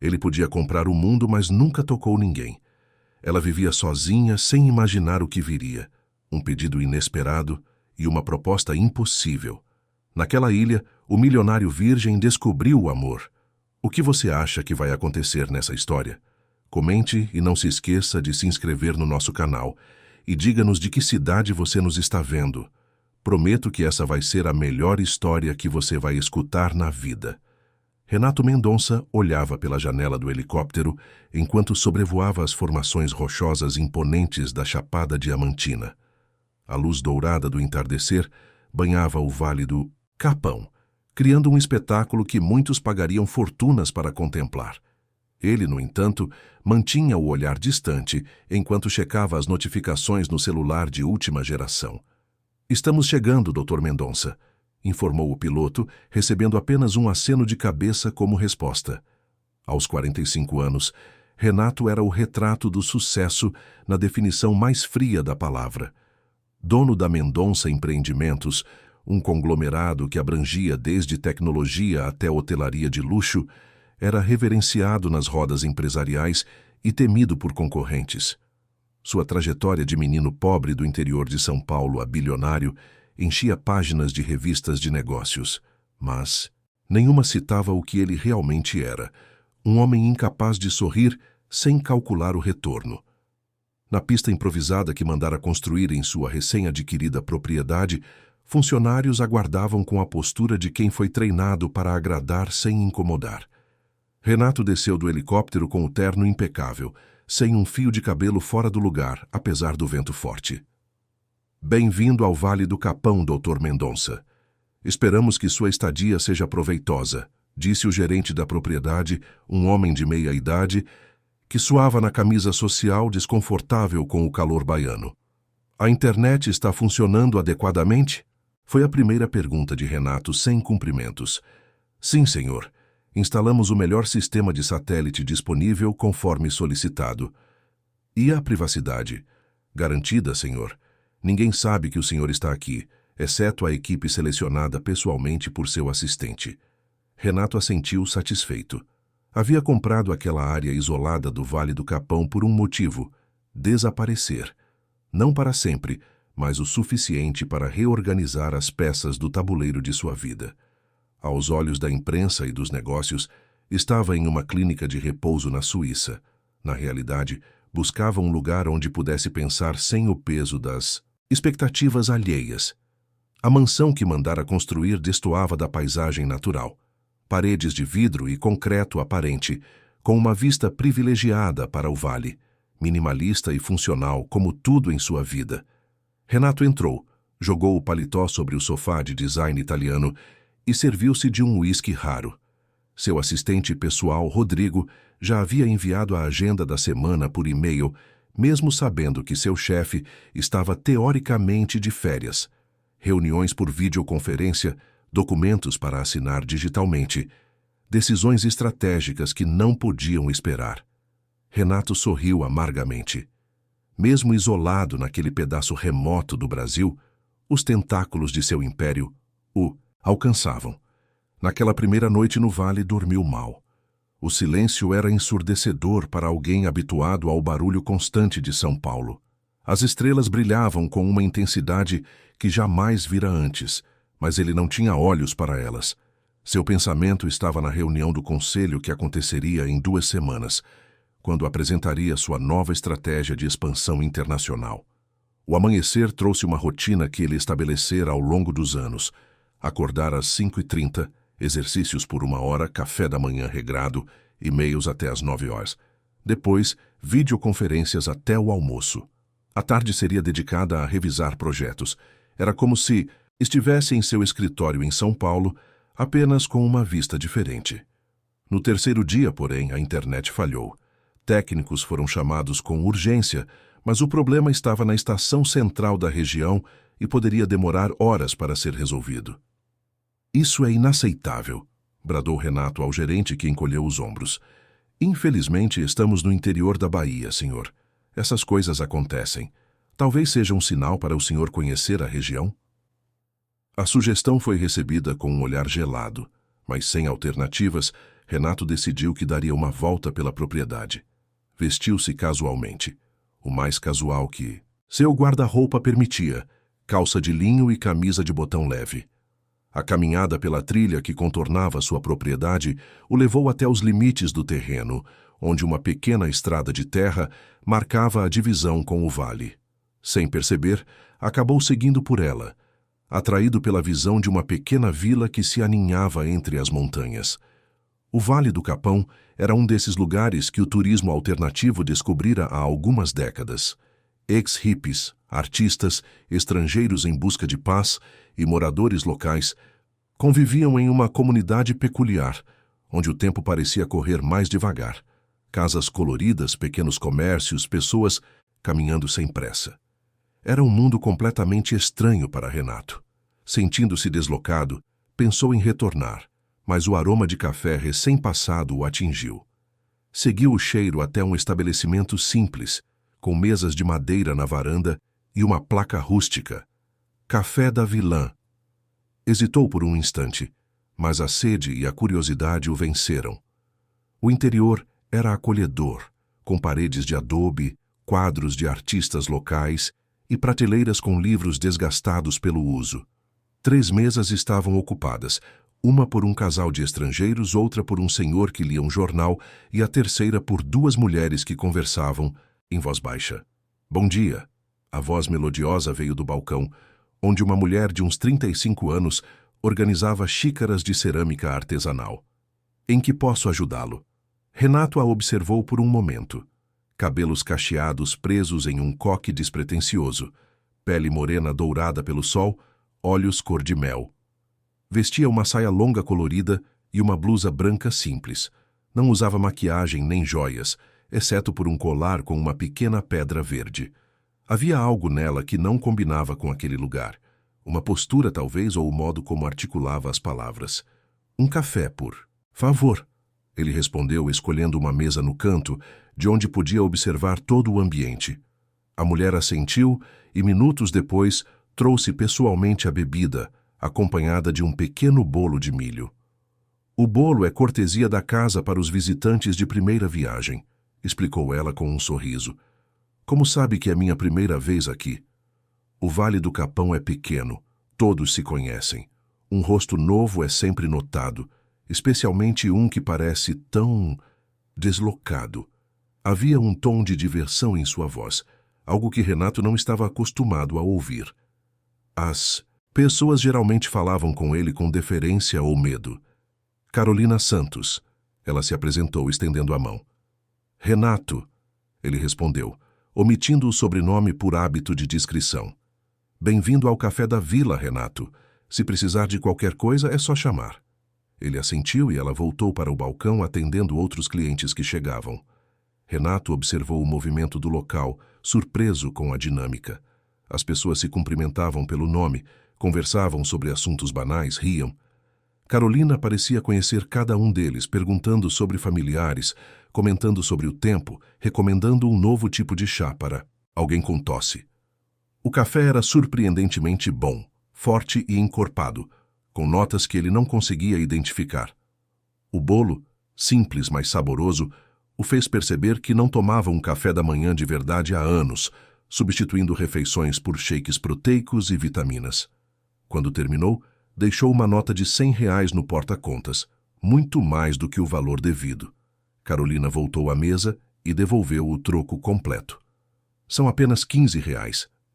Ele podia comprar o mundo, mas nunca tocou ninguém. Ela vivia sozinha, sem imaginar o que viria. Um pedido inesperado e uma proposta impossível. Naquela ilha, o milionário virgem descobriu o amor. O que você acha que vai acontecer nessa história? Comente e não se esqueça de se inscrever no nosso canal. E diga-nos de que cidade você nos está vendo. Prometo que essa vai ser a melhor história que você vai escutar na vida. Renato Mendonça olhava pela janela do helicóptero enquanto sobrevoava as formações rochosas imponentes da Chapada Diamantina. A luz dourada do entardecer banhava o vale do Capão, criando um espetáculo que muitos pagariam fortunas para contemplar. Ele, no entanto, mantinha o olhar distante enquanto checava as notificações no celular de última geração. "Estamos chegando, Dr. Mendonça", informou o piloto, recebendo apenas um aceno de cabeça como resposta. Aos 45 anos, Renato era o retrato do sucesso na definição mais fria da palavra. Dono da Mendonça Empreendimentos, um conglomerado que abrangia desde tecnologia até hotelaria de luxo, era reverenciado nas rodas empresariais e temido por concorrentes. Sua trajetória de menino pobre do interior de São Paulo a bilionário enchia páginas de revistas de negócios, mas nenhuma citava o que ele realmente era, um homem incapaz de sorrir sem calcular o retorno. Na pista improvisada que mandara construir em sua recém-adquirida propriedade, funcionários aguardavam com a postura de quem foi treinado para agradar sem incomodar. Renato desceu do helicóptero com o terno impecável, sem um fio de cabelo fora do lugar, apesar do vento forte. "Bem-vindo ao Vale do Capão, Dr. Mendonça. Esperamos que sua estadia seja proveitosa", disse o gerente da propriedade, um homem de meia idade, que suava na camisa social desconfortável com o calor baiano. "A internet está funcionando adequadamente?" Foi a primeira pergunta de Renato sem cumprimentos. "Sim, senhor. Instalamos o melhor sistema de satélite disponível conforme solicitado." "E a privacidade?" "Garantida, senhor. Ninguém sabe que o senhor está aqui, exceto a equipe selecionada pessoalmente por seu assistente." Renato assentiu satisfeito. Havia comprado aquela área isolada do Vale do Capão por um motivo: desaparecer. Não para sempre, mas o suficiente para reorganizar as peças do tabuleiro de sua vida. Aos olhos da imprensa e dos negócios, estava em uma clínica de repouso na Suíça. Na realidade, buscava um lugar onde pudesse pensar sem o peso das expectativas alheias. A mansão que mandara construir destoava da paisagem natural. Paredes de vidro e concreto aparente, com uma vista privilegiada para o vale, minimalista e funcional como tudo em sua vida. Renato entrou, jogou o paletó sobre o sofá de design italiano e serviu-se de um uísque raro. Seu assistente pessoal, Rodrigo, já havia enviado a agenda da semana por e-mail, mesmo sabendo que seu chefe estava teoricamente de férias. Reuniões por videoconferência, documentos para assinar digitalmente, decisões estratégicas que não podiam esperar. Renato sorriu amargamente. Mesmo isolado naquele pedaço remoto do Brasil, os tentáculos de seu império o alcançavam. Naquela primeira noite no vale, dormiu mal. O silêncio era ensurdecedor para alguém habituado ao barulho constante de São Paulo. As estrelas brilhavam com uma intensidade que jamais vira antes, mas ele não tinha olhos para elas. Seu pensamento estava na reunião do conselho que aconteceria em 2 semanas, quando apresentaria sua nova estratégia de expansão internacional. O amanhecer trouxe uma rotina que ele estabelecera ao longo dos anos. Acordar às 5h30, exercícios por 1 hora, café da manhã regrado, e-mails até às 9 horas. Depois, videoconferências até o almoço. A tarde seria dedicada a revisar projetos. Era como se estivesse em seu escritório em São Paulo, apenas com uma vista diferente. No terceiro dia, porém, a internet falhou. Técnicos foram chamados com urgência, mas o problema estava na estação central da região e poderia demorar horas para ser resolvido. "Isso é inaceitável", bradou Renato ao gerente, que encolheu os ombros. "Infelizmente, estamos no interior da Bahia, senhor. Essas coisas acontecem. Talvez seja um sinal para o senhor conhecer a região?" A sugestão foi recebida com um olhar gelado, mas sem alternativas, Renato decidiu que daria uma volta pela propriedade. Vestiu-se casualmente, o mais casual que seu guarda-roupa permitia, calça de linho e camisa de botão leve. A caminhada pela trilha que contornava sua propriedade o levou até os limites do terreno, onde uma pequena estrada de terra marcava a divisão com o vale. Sem perceber, acabou seguindo por ela, atraído pela visão de uma pequena vila que se aninhava entre as montanhas. O Vale do Capão era um desses lugares que o turismo alternativo descobrira há algumas décadas. Ex-hippies, artistas, estrangeiros em busca de paz e moradores locais conviviam em uma comunidade peculiar, onde o tempo parecia correr mais devagar. Casas coloridas, pequenos comércios, pessoas caminhando sem pressa. Era um mundo completamente estranho para Renato. Sentindo-se deslocado, pensou em retornar, mas o aroma de café recém-passado o atingiu. Seguiu o cheiro até um estabelecimento simples, com mesas de madeira na varanda e uma placa rústica. Café da Vilã. Hesitou por um instante, mas a sede e a curiosidade o venceram. O interior era acolhedor, com paredes de adobe, quadros de artistas locais e prateleiras com livros desgastados pelo uso. 3 mesas estavam ocupadas, uma por um casal de estrangeiros, outra por um senhor que lia um jornal e a terceira por 2 mulheres que conversavam em voz baixa. Bom dia! A voz melodiosa veio do balcão, onde uma mulher de uns 35 anos organizava xícaras de cerâmica artesanal. Em que posso ajudá-lo? Renato a observou por um momento. Cabelos cacheados presos em um coque despretensioso, pele morena dourada pelo sol, olhos cor de mel. Vestia uma saia longa colorida e uma blusa branca simples. Não usava maquiagem nem joias, exceto por um colar com uma pequena pedra verde. Havia algo nela que não combinava com aquele lugar. Uma postura, talvez, ou o modo como articulava as palavras. Um café, por favor, ele respondeu, escolhendo uma mesa no canto, de onde podia observar todo o ambiente. A mulher assentiu e, minutos depois, trouxe pessoalmente a bebida, acompanhada de um pequeno bolo de milho. O bolo é cortesia da casa para os visitantes de primeira viagem, explicou ela com um sorriso. Como sabe que é minha primeira vez aqui? O Vale do Capão é pequeno, todos se conhecem. Um rosto novo é sempre notado, especialmente um que parece tão deslocado. Havia um tom de diversão em sua voz, algo que Renato não estava acostumado a ouvir. As pessoas geralmente falavam com ele com deferência ou medo. Carolina Santos. Ela se apresentou, estendendo a mão. Renato, ele respondeu, omitindo o sobrenome por hábito de discrição. Bem-vindo ao Café da Vila, Renato. Se precisar de qualquer coisa, é só chamar. Ele assentiu e ela voltou para o balcão, atendendo outros clientes que chegavam. Renato observou o movimento do local, surpreso com a dinâmica. As pessoas se cumprimentavam pelo nome, conversavam sobre assuntos banais, riam. Carolina parecia conhecer cada um deles, perguntando sobre familiares, comentando sobre o tempo, recomendando um novo tipo de chá para alguém com tosse. O café era surpreendentemente bom, forte e encorpado, com notas que ele não conseguia identificar. O bolo, simples mas saboroso, o fez perceber que não tomava um café da manhã de verdade há anos, substituindo refeições por shakes proteicos e vitaminas. Quando terminou, deixou uma nota de R$ 100 no porta-contas, muito mais do que o valor devido. Carolina voltou à mesa e devolveu o troco completo. São apenas R$ 15,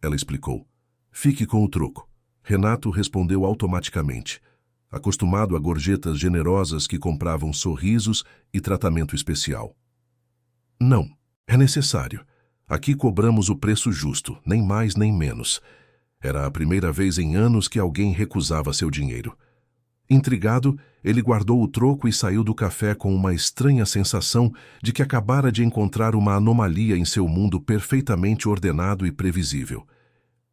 ela explicou. Fique com o troco. Renato respondeu automaticamente, acostumado a gorjetas generosas que compravam sorrisos e tratamento especial. Não, é necessário. Aqui cobramos o preço justo, nem mais nem menos. Era a primeira vez em anos que alguém recusava seu dinheiro. Intrigado, ele guardou o troco e saiu do café com uma estranha sensação de que acabara de encontrar uma anomalia em seu mundo perfeitamente ordenado e previsível.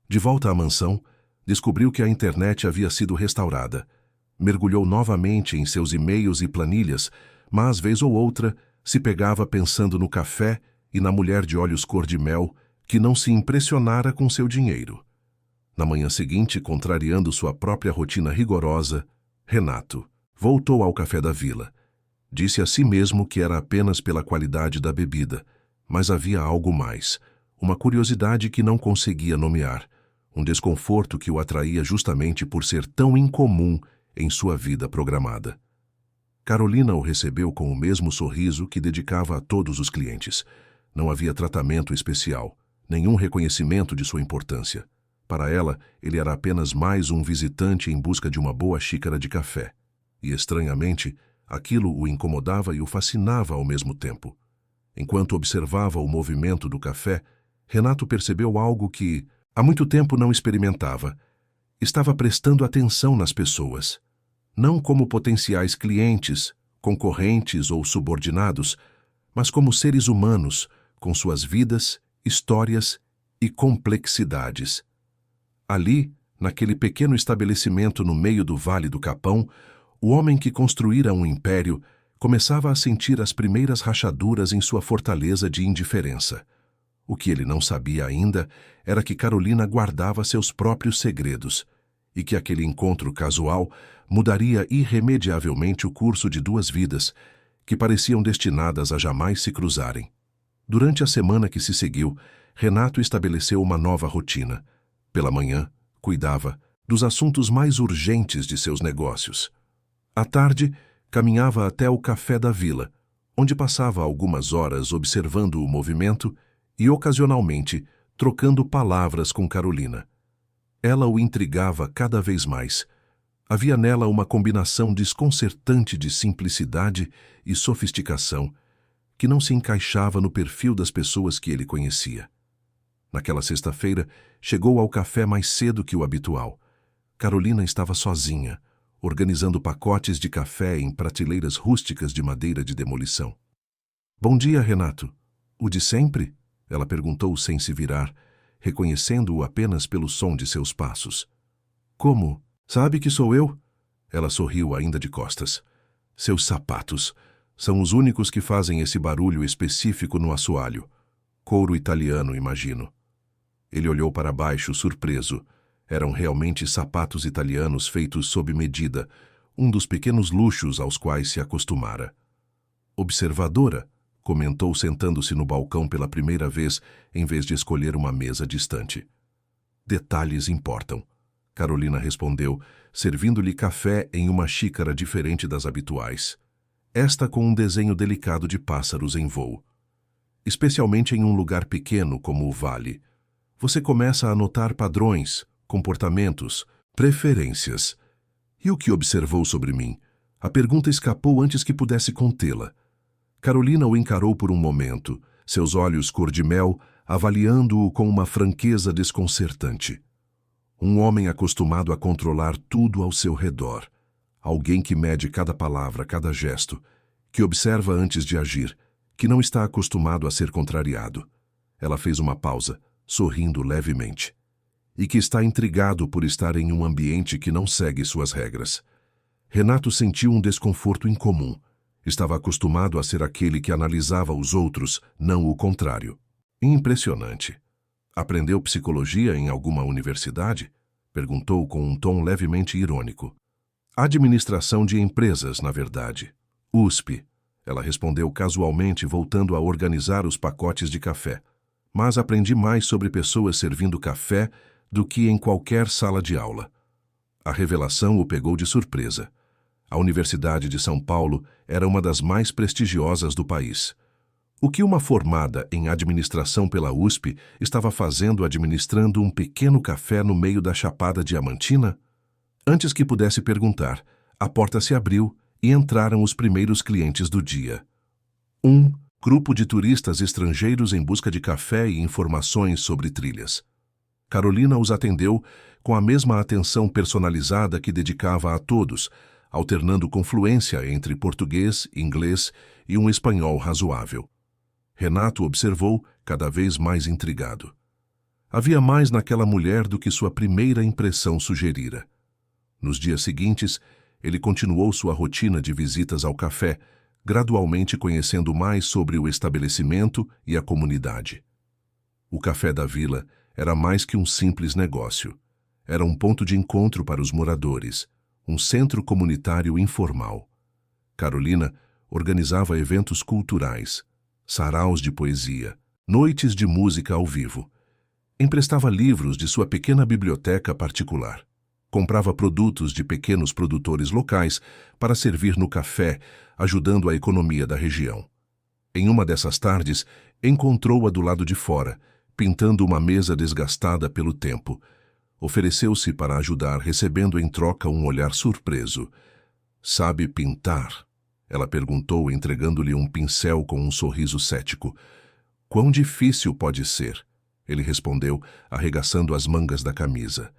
De volta à mansão, descobriu que a internet havia sido restaurada. Mergulhou novamente em seus e-mails e planilhas, mas, vez ou outra, se pegava pensando no café e na mulher de olhos cor-de-mel que não se impressionara com seu dinheiro. Na manhã seguinte, contrariando sua própria rotina rigorosa, Renato voltou ao Café da Vila. Disse a si mesmo que era apenas pela qualidade da bebida, mas havia algo mais, uma curiosidade que não conseguia nomear, um desconforto que o atraía justamente por ser tão incomum em sua vida programada. Carolina o recebeu com o mesmo sorriso que dedicava a todos os clientes. Não havia tratamento especial, nenhum reconhecimento de sua importância. Para ela, ele era apenas mais um visitante em busca de uma boa xícara de café. E, estranhamente, aquilo o incomodava e o fascinava ao mesmo tempo. Enquanto observava o movimento do café, Renato percebeu algo que, há muito tempo, não experimentava. Estava prestando atenção nas pessoas. Não como potenciais clientes, concorrentes ou subordinados, mas como seres humanos, com suas vidas, histórias e complexidades. Ali, naquele pequeno estabelecimento no meio do Vale do Capão, o homem que construíra um império começava a sentir as primeiras rachaduras em sua fortaleza de indiferença. O que ele não sabia ainda era que Carolina guardava seus próprios segredos e que aquele encontro casual mudaria irremediavelmente o curso de duas vidas que pareciam destinadas a jamais se cruzarem. Durante a semana que se seguiu, Renato estabeleceu uma nova rotina. Pela manhã, cuidava dos assuntos mais urgentes de seus negócios. À tarde, caminhava até o café da vila, onde passava algumas horas observando o movimento e, ocasionalmente, trocando palavras com Carolina. Ela o intrigava cada vez mais. Havia nela uma combinação desconcertante de simplicidade e sofisticação que não se encaixava no perfil das pessoas que ele conhecia. Naquela sexta-feira, chegou ao café mais cedo que o habitual. Carolina estava sozinha, organizando pacotes de café em prateleiras rústicas de madeira de demolição. "Bom dia, Renato. O de sempre?" ela perguntou sem se virar, reconhecendo-o apenas pelo som de seus passos. "Como? Sabe que sou eu?" Ela sorriu ainda de costas. "Seus sapatos são os únicos que fazem esse barulho específico no assoalho. Couro italiano, imagino." Ele olhou para baixo, surpreso. Eram realmente sapatos italianos feitos sob medida, um dos pequenos luxos aos quais se acostumara. "Observadora", comentou sentando-se no balcão pela primeira vez, em vez de escolher uma mesa distante. "Detalhes importam", Carolina respondeu, servindo-lhe café em uma xícara diferente das habituais. Esta com um desenho delicado de pássaros em voo. "Especialmente em um lugar pequeno como o Vale. Você começa a notar padrões, comportamentos, preferências." "E o que observou sobre mim?" A pergunta escapou antes que pudesse contê-la. Carolina o encarou por um momento, seus olhos cor de mel avaliando-o com uma franqueza desconcertante. Um homem acostumado a controlar tudo ao seu redor. Alguém que mede cada palavra, cada gesto, que observa antes de agir, que não está acostumado a ser contrariado. Ela fez uma pausa, sorrindo levemente. "E que está intrigado por estar em um ambiente que não segue suas regras." Renato sentiu um desconforto incomum. Estava acostumado a ser aquele que analisava os outros, não o contrário. "Impressionante. Aprendeu psicologia em alguma universidade?" perguntou com um tom levemente irônico. "Administração de empresas, na verdade. USP." Ela respondeu casualmente, voltando a organizar os pacotes de café. "Mas aprendi mais sobre pessoas servindo café do que em qualquer sala de aula." A revelação o pegou de surpresa. A Universidade de São Paulo era uma das mais prestigiosas do país. O que uma formada em administração pela USP estava fazendo administrando um pequeno café no meio da Chapada Diamantina? Antes que pudesse perguntar, a porta se abriu e entraram os primeiros clientes do dia. Um grupo de turistas estrangeiros em busca de café e informações sobre trilhas. Carolina os atendeu com a mesma atenção personalizada que dedicava a todos, alternando com fluência entre português, inglês e um espanhol razoável. Renato observou, cada vez mais intrigado. Havia mais naquela mulher do que sua primeira impressão sugerira. Nos dias seguintes, ele continuou sua rotina de visitas ao café, gradualmente conhecendo mais sobre o estabelecimento e a comunidade. O café da vila era mais que um simples negócio. Era um ponto de encontro para os moradores, um centro comunitário informal. Carolina Organizava eventos culturais, saraus de poesia, noites de música ao vivo. Emprestava livros de sua pequena biblioteca particular. Comprava produtos de pequenos produtores locais para servir no café, ajudando a economia da região. Em uma dessas tardes, encontrou-a do lado de fora, pintando uma mesa desgastada pelo tempo. Ofereceu-se para ajudar, recebendo em troca um olhar surpreso. "Sabe pintar?" Ela perguntou, entregando-lhe um pincel com um sorriso cético. "Quão difícil pode ser?" Ele respondeu, arregaçando as mangas da camisa.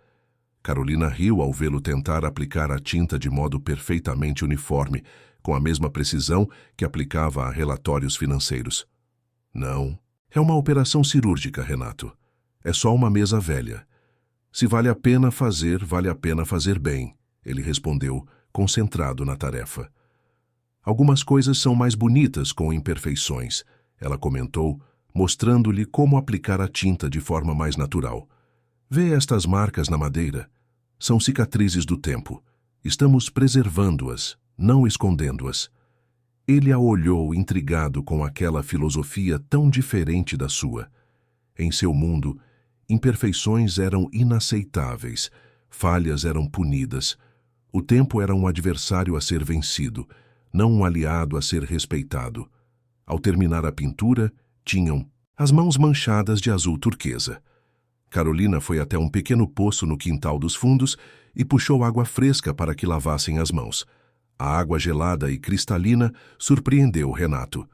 Carolina riu ao vê-lo tentar aplicar a tinta de modo perfeitamente uniforme, com a mesma precisão que aplicava a relatórios financeiros. "Não. É uma operação cirúrgica, Renato. É só uma mesa velha. Se vale a pena fazer bem", ele respondeu, concentrado na tarefa. "Algumas coisas são mais bonitas com imperfeições", ela comentou, mostrando-lhe como aplicar a tinta de forma mais natural. "Vê estas marcas na madeira? São cicatrizes do tempo. Estamos preservando-as, não escondendo-as." Ele a olhou intrigado com aquela filosofia tão diferente da sua. Em seu mundo, imperfeições eram inaceitáveis, falhas eram punidas. O tempo era um adversário a ser vencido, não um aliado a ser respeitado. Ao terminar a pintura, tinham as mãos manchadas de azul turquesa. Carolina foi até um pequeno poço no quintal dos fundos e puxou água fresca para que lavassem as mãos. A água gelada e cristalina surpreendeu Renato.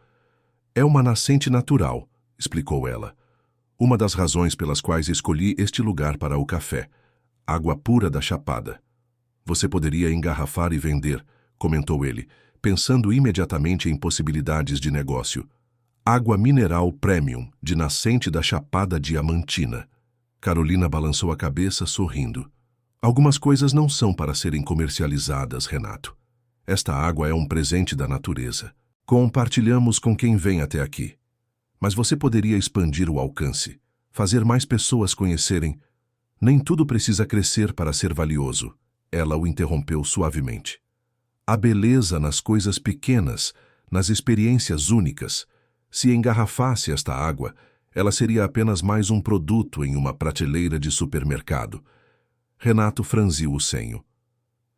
"É uma nascente natural", explicou ela. "Uma das razões pelas quais escolhi este lugar para o café. Água pura da Chapada. Você poderia engarrafar e vender", comentou ele, pensando imediatamente em possibilidades de negócio. "Água mineral premium, de nascente da Chapada Diamantina." Carolina balançou a cabeça, sorrindo. "Algumas coisas não são para serem comercializadas, Renato. Esta água é um presente da natureza. Compartilhamos com quem vem até aqui. Mas você poderia expandir o alcance, fazer mais pessoas conhecerem. Nem tudo precisa crescer para ser valioso." Ela o interrompeu suavemente. "Há beleza nas coisas pequenas, nas experiências únicas. Se engarrafasse esta água, ela seria apenas mais um produto em uma prateleira de supermercado." Renato franziu o senho.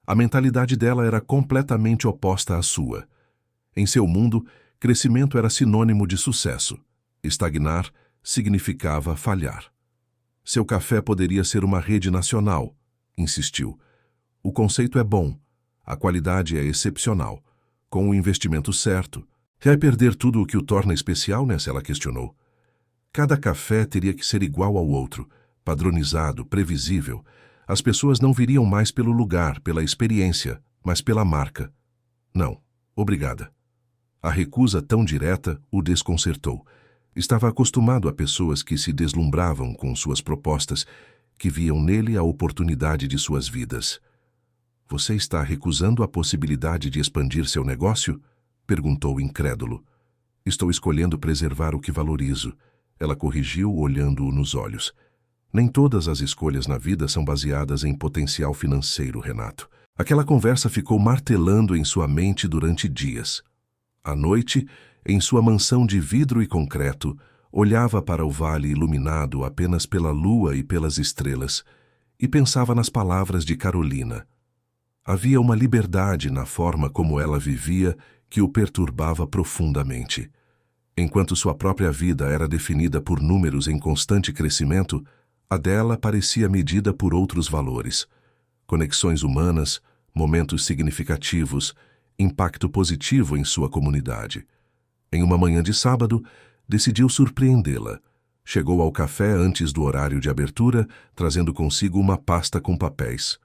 A mentalidade dela era completamente oposta à sua. Em seu mundo, crescimento era sinônimo de sucesso. Estagnar significava falhar. "Seu café poderia ser uma rede nacional", insistiu. "O conceito é bom, a qualidade é excepcional. Com o investimento certo." "Vai perder tudo o que o torna especial, né?" Ela questionou. "Cada café teria que ser igual ao outro, padronizado, previsível. As pessoas não viriam mais pelo lugar, pela experiência, mas pela marca." "Não, obrigada." A recusa tão direta o desconcertou. Estava acostumado a pessoas que se deslumbravam com suas propostas, que viam nele a oportunidade de suas vidas. "Você está recusando a possibilidade de expandir seu negócio?" perguntou incrédulo. "Estou escolhendo preservar o que valorizo." Ela corrigiu, olhando-o nos olhos. "Nem todas as escolhas na vida são baseadas em potencial financeiro, Renato." Aquela conversa ficou martelando em sua mente durante dias. À noite, em sua mansão de vidro e concreto, olhava para o vale iluminado apenas pela lua e pelas estrelas e pensava nas palavras de Carolina. Havia uma liberdade na forma como ela vivia que o perturbava profundamente. Enquanto sua própria vida era definida por números em constante crescimento, a dela parecia medida por outros valores: conexões humanas, momentos significativos, impacto positivo em sua comunidade. Em uma manhã de sábado, decidiu surpreendê-la. Chegou ao café antes do horário de abertura, trazendo consigo uma pasta com papéis.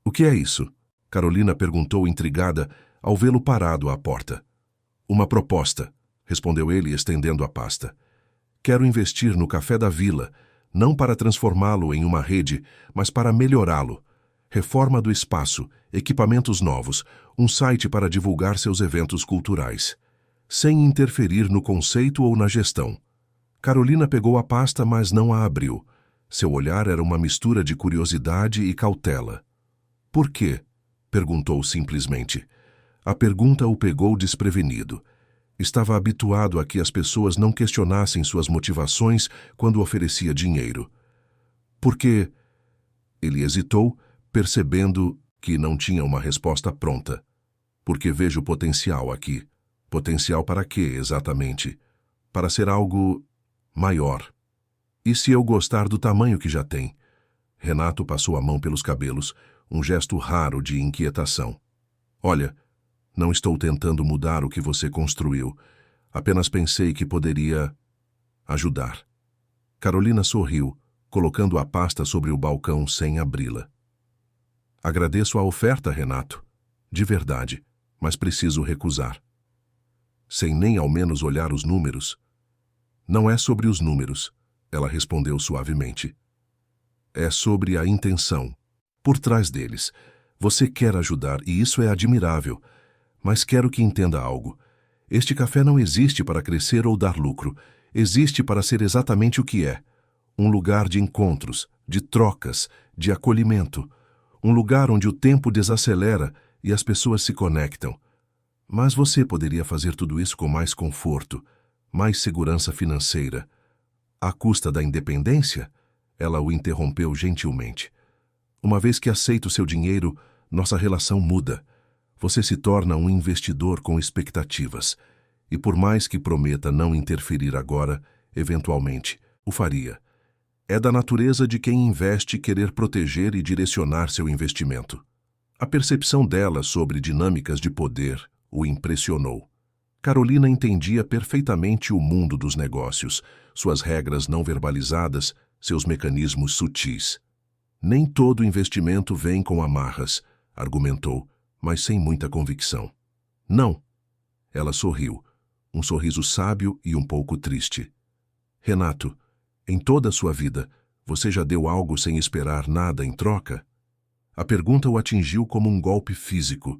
"O que é isso?" Carolina perguntou intrigada ao vê-lo parado à porta. "Uma proposta", respondeu ele, estendendo a pasta. "Quero investir no Café da Vila, não para transformá-lo em uma rede, mas para melhorá-lo. Reforma do espaço, equipamentos novos, um site para divulgar seus eventos culturais, sem interferir no conceito ou na gestão." Carolina pegou a pasta, mas não a abriu. Seu olhar era uma mistura de curiosidade e cautela. "Por quê?" perguntou simplesmente. A pergunta o pegou desprevenido. Estava habituado a que as pessoas não questionassem suas motivações quando oferecia dinheiro. Por quê? Ele hesitou, percebendo que não tinha uma resposta pronta. Porque vejo potencial aqui. Potencial para quê, exatamente? Para ser algo maior. E se eu gostar do tamanho que já tem? Renato passou a mão pelos cabelos, um gesto raro de inquietação. Olha, não estou tentando mudar o que você construiu. Apenas pensei que poderia ajudar. Carolina sorriu, colocando a pasta sobre o balcão sem abri-la. Agradeço a oferta, Renato. De verdade, mas preciso recusar. Sem nem ao menos olhar os números. Não é sobre os números, ela respondeu suavemente. É sobre a intenção. Por trás deles. Você quer ajudar e isso é admirável. Mas quero que entenda algo. Este café não existe para crescer ou dar lucro. Existe para ser exatamente o que é. Um lugar de encontros, de trocas, de acolhimento. Um lugar onde o tempo desacelera e as pessoas se conectam. Mas você poderia fazer tudo isso com mais conforto, mais segurança financeira. À custa da independência? Ela o interrompeu gentilmente. Uma vez que aceito seu dinheiro, nossa relação muda. Você se torna um investidor com expectativas. E por mais que prometa não interferir agora, eventualmente, o faria. É da natureza de quem investe querer proteger e direcionar seu investimento. A percepção dela sobre dinâmicas de poder o impressionou. Carolina entendia perfeitamente o mundo dos negócios, suas regras não verbalizadas, seus mecanismos sutis. Nem todo investimento vem com amarras, argumentou, mas sem muita convicção. Não. Ela sorriu, um sorriso sábio e um pouco triste. Renato, em toda a sua vida, você já deu algo sem esperar nada em troca? A pergunta o atingiu como um golpe físico.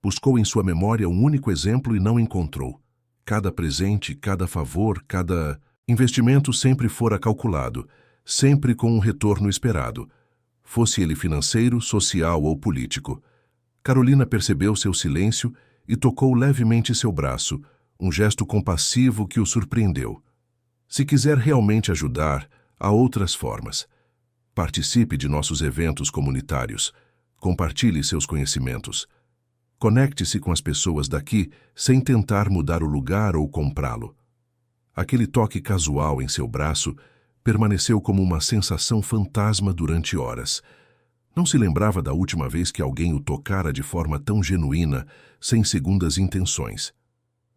Buscou em sua memória um único exemplo e não encontrou. Cada presente, cada favor, cada investimento sempre fora calculado, sempre com um retorno esperado, fosse ele financeiro, social ou político. Carolina percebeu seu silêncio e tocou levemente seu braço, um gesto compassivo que o surpreendeu. Se quiser realmente ajudar, há outras formas. Participe de nossos eventos comunitários. Compartilhe seus conhecimentos. Conecte-se com as pessoas daqui sem tentar mudar o lugar ou comprá-lo. Aquele toque casual em seu braço permaneceu como uma sensação fantasma durante horas. Não se lembrava da última vez que alguém o tocara de forma tão genuína, sem segundas intenções.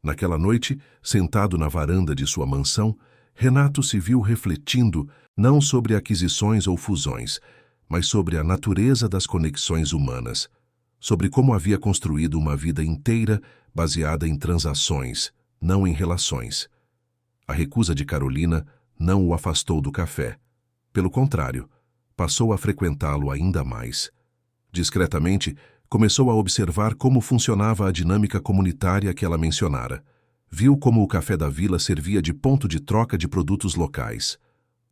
Naquela noite, sentado na varanda de sua mansão, Renato se viu refletindo não sobre aquisições ou fusões, mas sobre a natureza das conexões humanas, sobre como havia construído uma vida inteira baseada em transações, não em relações. A recusa de Carolina não o afastou do café. Pelo contrário, passou a frequentá-lo ainda mais. Discretamente, começou a observar como funcionava a dinâmica comunitária que ela mencionara. Viu como o café da vila servia de ponto de troca de produtos locais,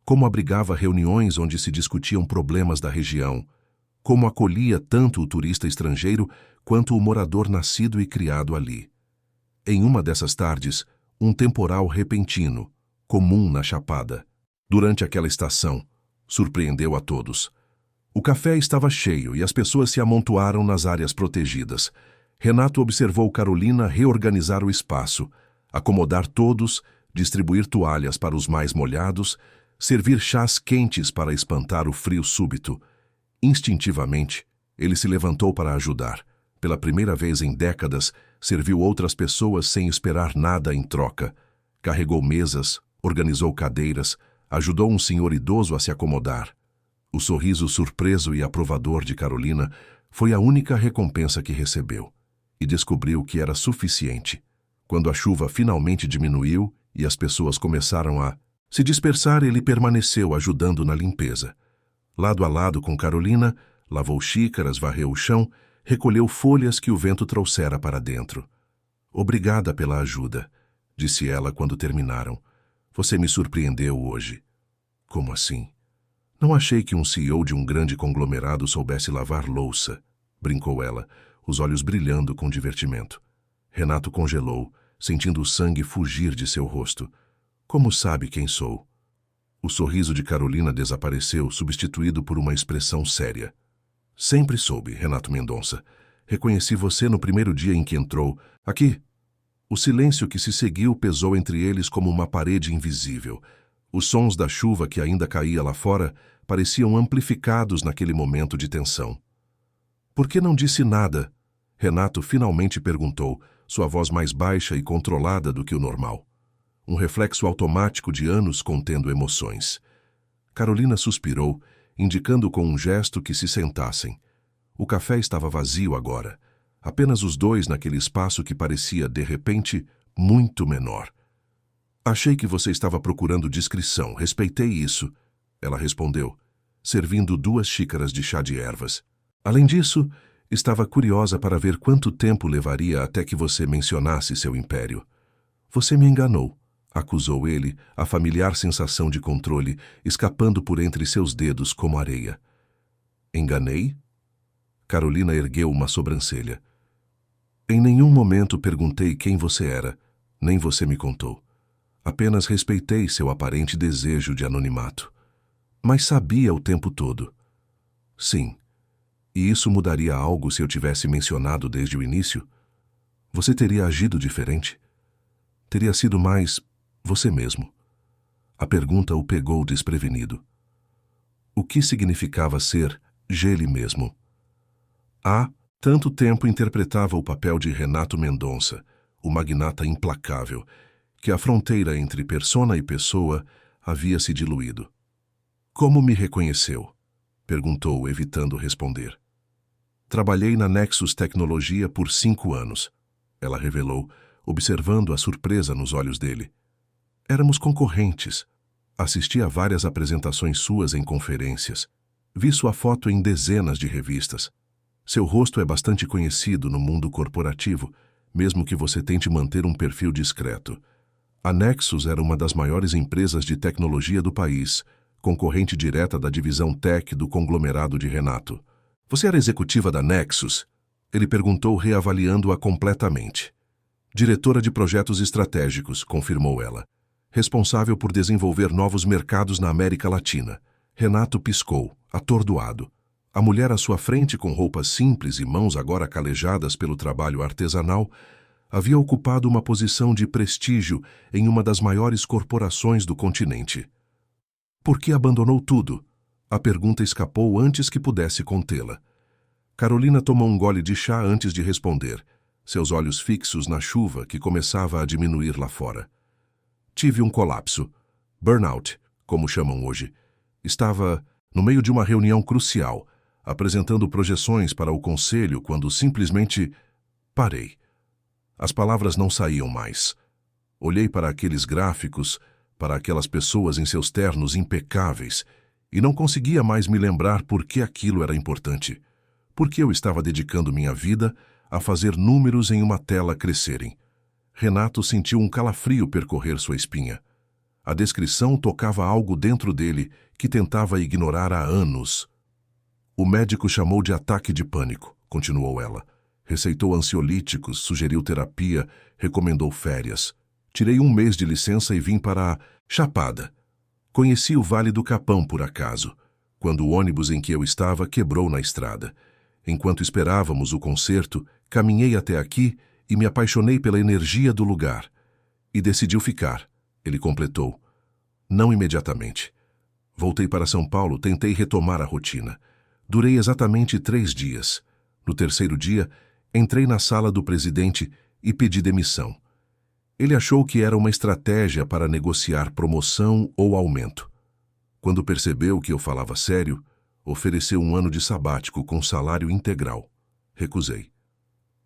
como abrigava reuniões onde se discutiam problemas da região, como acolhia tanto o turista estrangeiro quanto o morador nascido e criado ali. Em uma dessas tardes, um temporal repentino, comum na Chapada, durante aquela estação, surpreendeu a todos. O café estava cheio e as pessoas se amontoaram nas áreas protegidas. Renato observou Carolina reorganizar o espaço, acomodar todos, distribuir toalhas para os mais molhados, servir chás quentes para espantar o frio súbito. Instintivamente, ele se levantou para ajudar. Pela primeira vez em décadas, serviu outras pessoas sem esperar nada em troca. Carregou mesas, organizou cadeiras, ajudou um senhor idoso a se acomodar. O sorriso surpreso e aprovador de Carolina foi a única recompensa que recebeu, e descobriu que era suficiente. Quando a chuva finalmente diminuiu e as pessoas começaram a se dispersar, ele permaneceu ajudando na limpeza. Lado a lado com Carolina, lavou xícaras, varreu o chão, recolheu folhas que o vento trouxera para dentro. Obrigada pela ajuda, disse ela quando terminaram. Você me surpreendeu hoje. Como assim? Não achei que um CEO de um grande conglomerado soubesse lavar louça, brincou ela, os olhos brilhando com divertimento. Renato congelou, sentindo o sangue fugir de seu rosto. Como sabe quem sou? O sorriso de Carolina desapareceu, substituído por uma expressão séria. Sempre soube, Renato Mendonça. Reconheci você no primeiro dia em que entrou. Aqui. O silêncio que se seguiu pesou entre eles como uma parede invisível. Os sons da chuva que ainda caía lá fora pareciam amplificados naquele momento de tensão. Por que não disse nada? Renato finalmente perguntou, sua voz mais baixa e controlada do que o normal. Um reflexo automático de anos contendo emoções. Carolina suspirou, indicando com um gesto que se sentassem. O café estava vazio agora. Apenas os dois naquele espaço que parecia, de repente, muito menor. Achei que você estava procurando discrição, respeitei isso, ela respondeu, servindo 2 xícaras de chá de ervas. Além disso, estava curiosa para ver quanto tempo levaria até que você mencionasse seu império. Você me enganou, acusou ele, a familiar sensação de controle, escapando por entre seus dedos como areia. Enganei? Carolina ergueu uma sobrancelha. Em nenhum momento perguntei quem você era, nem você me contou. Apenas respeitei seu aparente desejo de anonimato. Mas sabia o tempo todo. Sim. E isso mudaria algo se eu tivesse mencionado desde o início? Você teria agido diferente? Teria sido mais você mesmo. A pergunta o pegou desprevenido. O que significava ser ele mesmo? Há tanto tempo interpretava o papel de Renato Mendonça, o magnata implacável, que a fronteira entre persona e pessoa havia se diluído. Como me reconheceu? Perguntou, evitando responder. Trabalhei na Nexus Tecnologia por 5 anos, ela revelou, observando a surpresa nos olhos dele. Éramos concorrentes. Assisti a várias apresentações suas em conferências. Vi sua foto em dezenas de revistas. Seu rosto é bastante conhecido no mundo corporativo, mesmo que você tente manter um perfil discreto. A Nexus era uma das maiores empresas de tecnologia do país, concorrente direta da divisão Tech do conglomerado de Renato. Você era executiva da Nexus? Ele perguntou, reavaliando-a completamente. Diretora de projetos estratégicos, confirmou ela. Responsável por desenvolver novos mercados na América Latina. Renato piscou, atordoado. A mulher à sua frente, com roupas simples e mãos agora calejadas pelo trabalho artesanal, havia ocupado uma posição de prestígio em uma das maiores corporações do continente. Por que abandonou tudo? A pergunta escapou antes que pudesse contê-la. Carolina tomou um gole de chá antes de responder, seus olhos fixos na chuva que começava a diminuir lá fora. Tive um colapso. Burnout, como chamam hoje. Estava no meio de uma reunião crucial, apresentando projeções para o conselho quando simplesmente parei. As palavras não saíam mais. Olhei para aqueles gráficos, para aquelas pessoas em seus ternos impecáveis, e não conseguia mais me lembrar por que aquilo era importante. Por que eu estava dedicando minha vida a fazer números em uma tela crescerem. Renato sentiu um calafrio percorrer sua espinha. A descrição tocava algo dentro dele que tentava ignorar há anos. O médico chamou de ataque de pânico, continuou ela. Receitou ansiolíticos, sugeriu terapia, recomendou férias. Tirei 1 mês de licença e vim para a Chapada. Conheci o Vale do Capão por acaso, quando o ônibus em que eu estava quebrou na estrada. Enquanto esperávamos o concerto, caminhei até aqui e me apaixonei pela energia do lugar. E decidiu ficar, ele completou. Não imediatamente. Voltei para São Paulo, tentei retomar a rotina. Durei exatamente 3 dias. No 3º dia, entrei na sala do presidente e pedi demissão. Ele achou que era uma estratégia para negociar promoção ou aumento. Quando percebeu que eu falava sério, ofereceu 1 ano de sabático com salário integral. Recusei.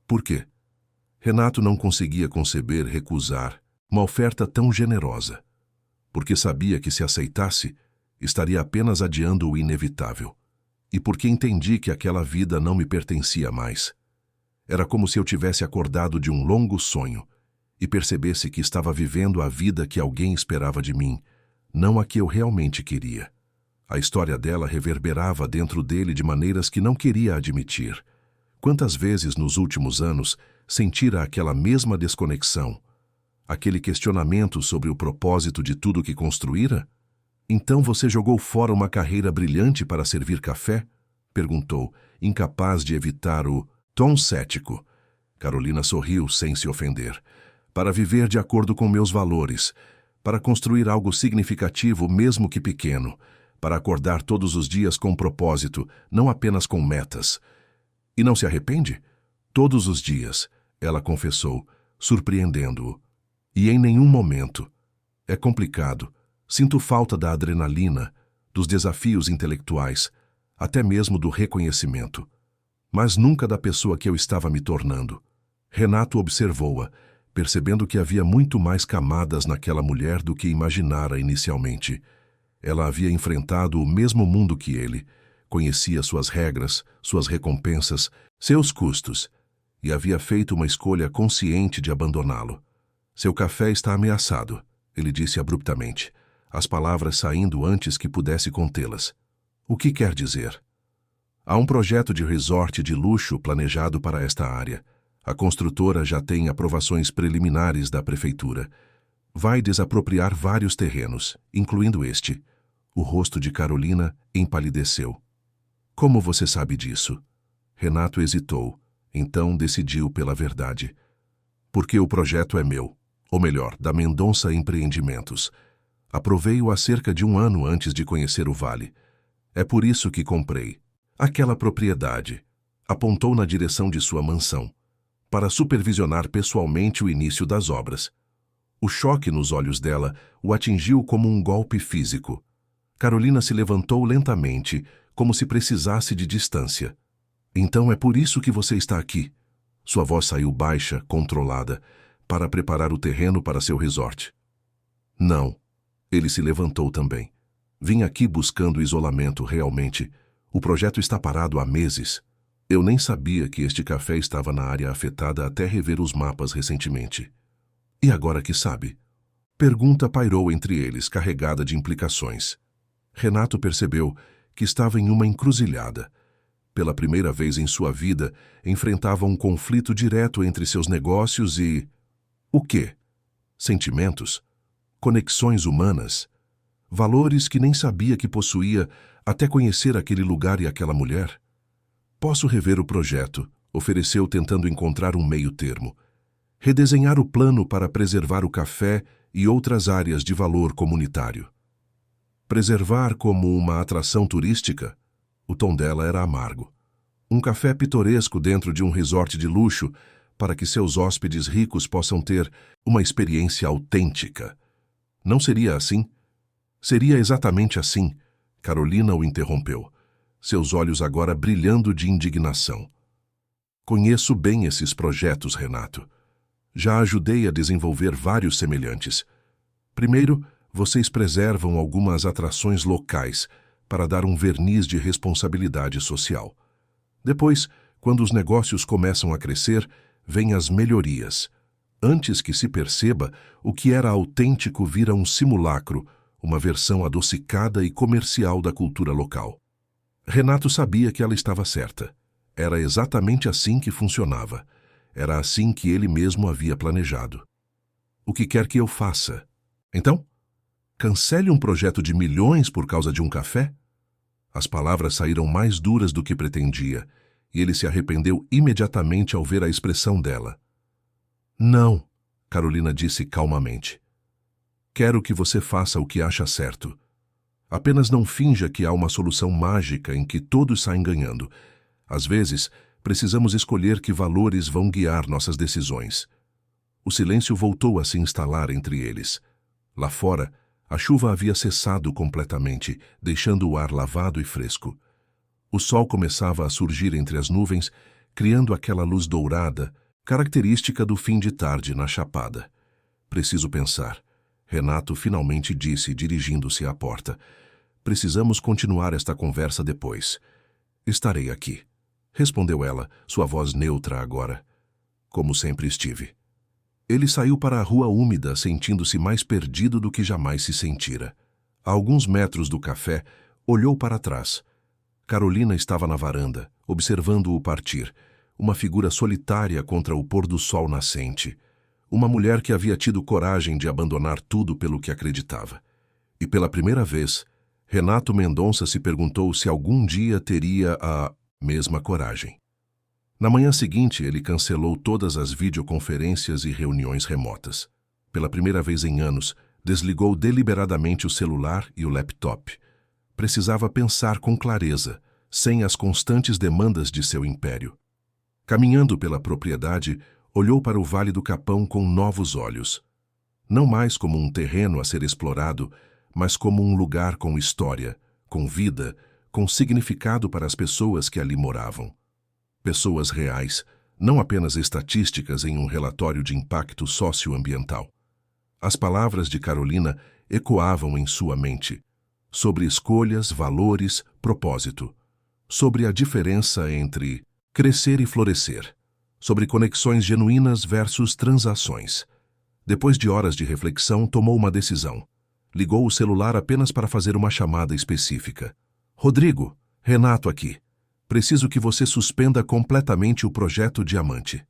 Por quê? Renato não conseguia conceber recusar uma oferta tão generosa, porque sabia que se aceitasse, estaria apenas adiando o inevitável, e porque entendi que aquela vida não me pertencia mais. Era como se eu tivesse acordado de um longo sonho e percebesse que estava vivendo a vida que alguém esperava de mim, não a que eu realmente queria. A história dela reverberava dentro dele de maneiras que não queria admitir. Quantas vezes nos últimos anos sentira aquela mesma desconexão, aquele questionamento sobre o propósito de tudo que construíra? Então você jogou fora uma carreira brilhante para servir café? Perguntou, incapaz de evitar o tom cético. Carolina sorriu sem se ofender. Para viver de acordo com meus valores, para construir algo significativo mesmo que pequeno, para acordar todos os dias com propósito, não apenas com metas. E não se arrepende? Todos os dias, ela confessou, surpreendendo-o. E em nenhum momento. É complicado. Sinto falta da adrenalina, dos desafios intelectuais, até mesmo do reconhecimento. Mas nunca da pessoa que eu estava me tornando. Renato observou-a, percebendo que havia muito mais camadas naquela mulher do que imaginara inicialmente. Ela havia enfrentado o mesmo mundo que ele, conhecia suas regras, suas recompensas, seus custos, e havia feito uma escolha consciente de abandoná-lo. Seu café está ameaçado, ele disse abruptamente, as palavras saindo antes que pudesse contê-las. O que quer dizer? Há um projeto de resort de luxo planejado para esta área. A construtora já tem aprovações preliminares da prefeitura. Vai desapropriar vários terrenos, incluindo este. O rosto de Carolina empalideceu. Como você sabe disso? Renato hesitou, então decidiu pela verdade. Porque o projeto é meu, ou melhor, da Mendonça Empreendimentos. Aprovei-o há cerca de 1 ano antes de conhecer o Vale. É por isso que comprei. Aquela propriedade. Apontou na direção de sua mansão, para supervisionar pessoalmente o início das obras. O choque nos olhos dela o atingiu como um golpe físico. Carolina se levantou lentamente, como se precisasse de distância. Então é por isso que você está aqui. Sua voz saiu baixa, controlada, para preparar o terreno para seu resort. Não. Ele se levantou também. Vim aqui buscando isolamento realmente. O projeto está parado há meses. Eu nem sabia que este café estava na área afetada até rever os mapas recentemente. E agora que sabe? Pergunta pairou entre eles, carregada de implicações. Renato percebeu que estava em uma encruzilhada. Pela primeira vez em sua vida, enfrentava um conflito direto entre seus negócios e... O quê? Sentimentos? Conexões humanas? Valores que nem sabia que possuía até conhecer aquele lugar e aquela mulher? Posso rever o projeto, ofereceu tentando encontrar um meio termo. Redesenhar o plano para preservar o café e outras áreas de valor comunitário. Preservar como uma atração turística? O tom dela era amargo. Um café pitoresco dentro de um resort de luxo para que seus hóspedes ricos possam ter uma experiência autêntica. Não seria assim? Seria exatamente assim. Carolina o interrompeu, seus olhos agora brilhando de indignação. Conheço bem esses projetos, Renato. Já ajudei a desenvolver vários semelhantes. Primeiro, vocês preservam algumas atrações locais para dar um verniz de responsabilidade social. Depois, quando os negócios começam a crescer, vêm as melhorias. Antes que se perceba, o que era autêntico vira um simulacro, uma versão adocicada e comercial da cultura local. Renato sabia que ela estava certa. Era exatamente assim que funcionava. Era assim que ele mesmo havia planejado. O que quer que eu faça? Então? Cancele um projeto de milhões por causa de um café? As palavras saíram mais duras do que pretendia, e ele se arrependeu imediatamente ao ver a expressão dela. Não, Carolina disse calmamente. Quero que você faça o que acha certo. Apenas não finja que há uma solução mágica em que todos saem ganhando. Às vezes, precisamos escolher que valores vão guiar nossas decisões. O silêncio voltou a se instalar entre eles. Lá fora, a chuva havia cessado completamente, deixando o ar lavado e fresco. O sol começava a surgir entre as nuvens, criando aquela luz dourada, característica do fim de tarde na Chapada. Preciso pensar. Renato finalmente disse, dirigindo-se à porta. Precisamos continuar esta conversa depois. Estarei aqui, respondeu ela, sua voz neutra agora. Como sempre estive. Ele saiu para a rua úmida, sentindo-se mais perdido do que jamais se sentira. A alguns metros do café, olhou para trás. Carolina estava na varanda, observando-o partir, uma figura solitária contra o pôr do sol nascente, uma mulher que havia tido coragem de abandonar tudo pelo que acreditava. E pela primeira vez, Renato Mendonça se perguntou se algum dia teria a mesma coragem. Na manhã seguinte, ele cancelou todas as videoconferências e reuniões remotas. Pela primeira vez em anos, desligou deliberadamente o celular e o laptop. Precisava pensar com clareza, sem as constantes demandas de seu império. Caminhando pela propriedade, olhou para o Vale do Capão com novos olhos. Não mais como um terreno a ser explorado, mas como um lugar com história, com vida, com significado para as pessoas que ali moravam. Pessoas reais, não apenas estatísticas em um relatório de impacto socioambiental. As palavras de Carolina ecoavam em sua mente, sobre escolhas, valores, propósito, sobre a diferença entre crescer e florescer, sobre conexões genuínas versus transações. Depois de horas de reflexão, tomou uma decisão. Ligou o celular apenas para fazer uma chamada específica. Rodrigo, Renato aqui. Preciso que você suspenda completamente o projeto Diamante.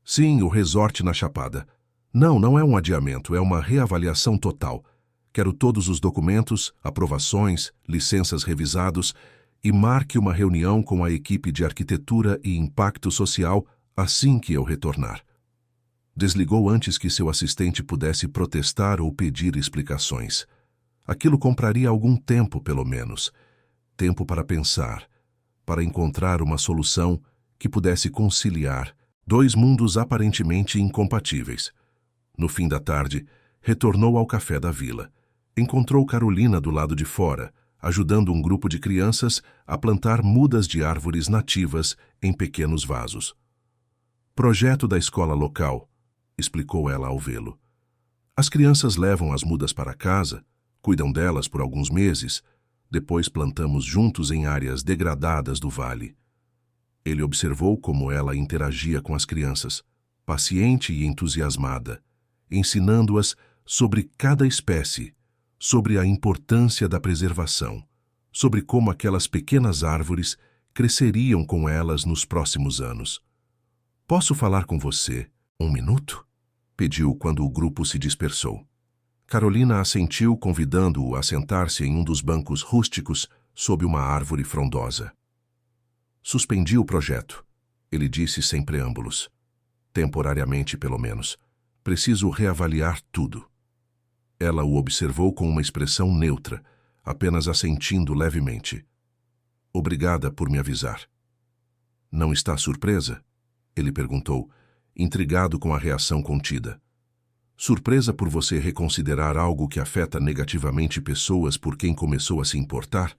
Sim, o resort na Chapada. Não é um adiamento, é uma reavaliação total. Quero todos os documentos, aprovações, licenças revisados e marque uma reunião com a equipe de arquitetura e impacto social assim que eu retornar. Desligou antes que seu assistente pudesse protestar ou pedir explicações. Aquilo compraria algum tempo, pelo menos. Tempo para pensar, para encontrar uma solução que pudesse conciliar dois mundos aparentemente incompatíveis. No fim da tarde, retornou ao café da vila. Encontrou Carolina do lado de fora, ajudando um grupo de crianças a plantar mudas de árvores nativas em pequenos vasos. Projeto da escola local, explicou ela ao vê-lo. As crianças levam as mudas para casa, cuidam delas por alguns meses, depois plantamos juntos em áreas degradadas do vale. Ele observou como ela interagia com as crianças, paciente e entusiasmada, ensinando-as sobre cada espécie, sobre a importância da preservação, sobre como aquelas pequenas árvores cresceriam com elas nos próximos anos. Posso falar com você 1 minuto? Pediu quando o grupo se dispersou. Carolina assentiu, convidando-o a sentar-se em um dos bancos rústicos sob uma árvore frondosa. Suspendi o projeto, ele disse sem preâmbulos. Temporariamente, pelo menos. Preciso reavaliar tudo. Ela o observou com uma expressão neutra, apenas assentindo levemente. Obrigada por me avisar. Não está surpresa? Ele perguntou, intrigado com a reação contida. Surpresa por você reconsiderar algo que afeta negativamente pessoas por quem começou a se importar?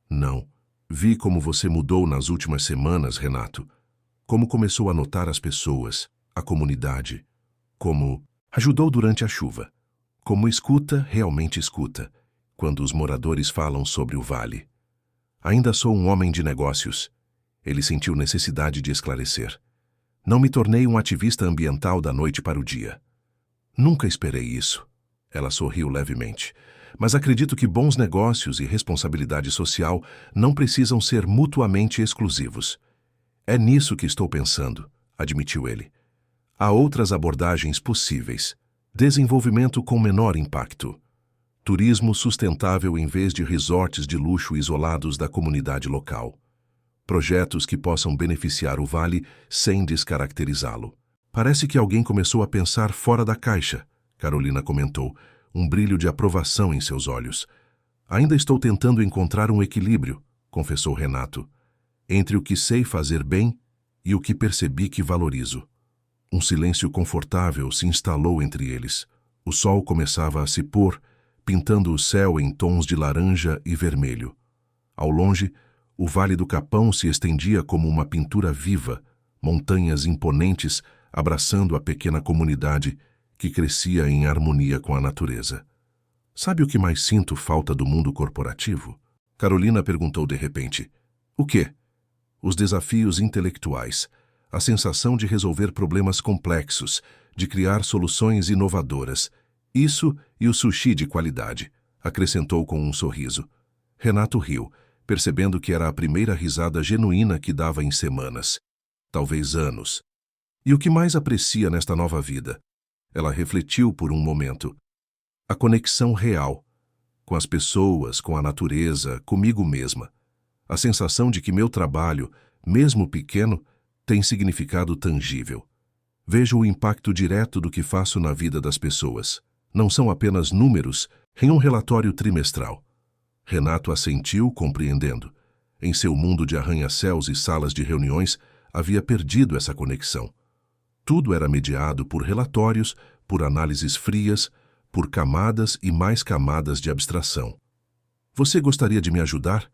Não. Vi como você mudou nas últimas semanas, Renato. Como começou a notar as pessoas, a comunidade. Como ajudou durante a chuva. Como escuta, realmente escuta, quando os moradores falam sobre o vale. Ainda sou um homem de negócios. Ele sentiu necessidade de esclarecer. Não me tornei um ativista ambiental da noite para o dia. Nunca esperei isso. Ela sorriu levemente. Mas acredito que bons negócios e responsabilidade social não precisam ser mutuamente exclusivos. É nisso que estou pensando, admitiu ele. Há outras abordagens possíveis. Desenvolvimento com menor impacto. Turismo sustentável em vez de resorts de luxo isolados da comunidade local. Projetos que possam beneficiar o vale sem descaracterizá-lo. Parece que alguém começou a pensar fora da caixa, Carolina comentou, um brilho de aprovação em seus olhos. Ainda estou tentando encontrar um equilíbrio, confessou Renato, entre o que sei fazer bem e o que percebi que valorizo. Um silêncio confortável se instalou entre eles. O sol começava a se pôr, pintando o céu em tons de laranja e vermelho. Ao longe, o Vale do Capão se estendia como uma pintura viva, montanhas imponentes abraçando a pequena comunidade que crescia em harmonia com a natureza. Sabe o que mais sinto falta do mundo corporativo? Carolina perguntou de repente. O quê? Os desafios intelectuais, a sensação de resolver problemas complexos, de criar soluções inovadoras. Isso e o sushi de qualidade, acrescentou com um sorriso. Renato riu, percebendo que era a primeira risada genuína que dava em semanas. talvez anos. E o que mais aprecia nesta nova vida? Ela refletiu por um momento. A conexão real, com as pessoas, com a natureza, comigo mesma. A sensação de que meu trabalho, mesmo pequeno, tem significado tangível. Vejo o impacto direto do que faço na vida das pessoas. Não são apenas números em um relatório trimestral. Renato assentiu, compreendendo. Em seu mundo de arranha-céus e salas de reuniões, havia perdido essa conexão. Tudo era mediado por relatórios, por análises frias, por camadas e mais camadas de abstração. Você gostaria de me ajudar?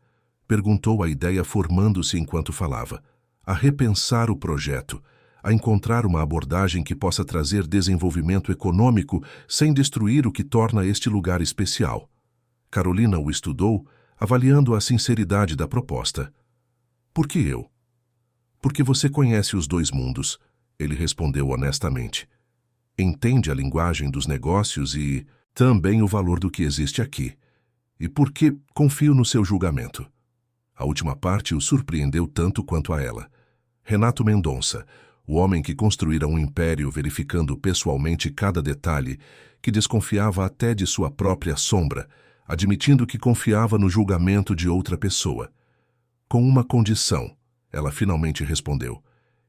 Perguntou a ideia formando-se enquanto falava. A repensar o projeto, a encontrar uma abordagem que possa trazer desenvolvimento econômico sem destruir o que torna este lugar especial. Carolina o estudou, avaliando a sinceridade da proposta. Por que eu? Porque você conhece os dois mundos, ele respondeu honestamente. Entende a linguagem dos negócios e também o valor do que existe aqui. E porque confio no seu julgamento. A última parte o surpreendeu tanto quanto a ela. Renato Mendonça, o homem que construíra um império verificando pessoalmente cada detalhe, que desconfiava até de sua própria sombra, admitindo que confiava no julgamento de outra pessoa. Com uma condição, ela finalmente respondeu,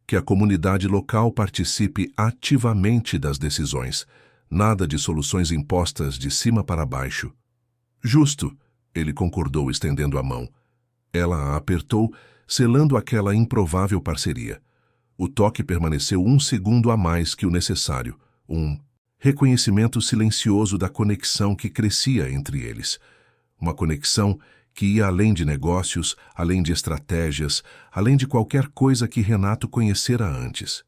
que a comunidade local participe ativamente das decisões, nada de soluções impostas de cima para baixo. Justo, ele concordou estendendo a mão. Ela a apertou, selando aquela improvável parceria. O toque permaneceu 1 segundo a mais que o necessário, um reconhecimento silencioso da conexão que crescia entre eles. Uma conexão que ia além de negócios, além de estratégias, além de qualquer coisa que Renato conhecera antes.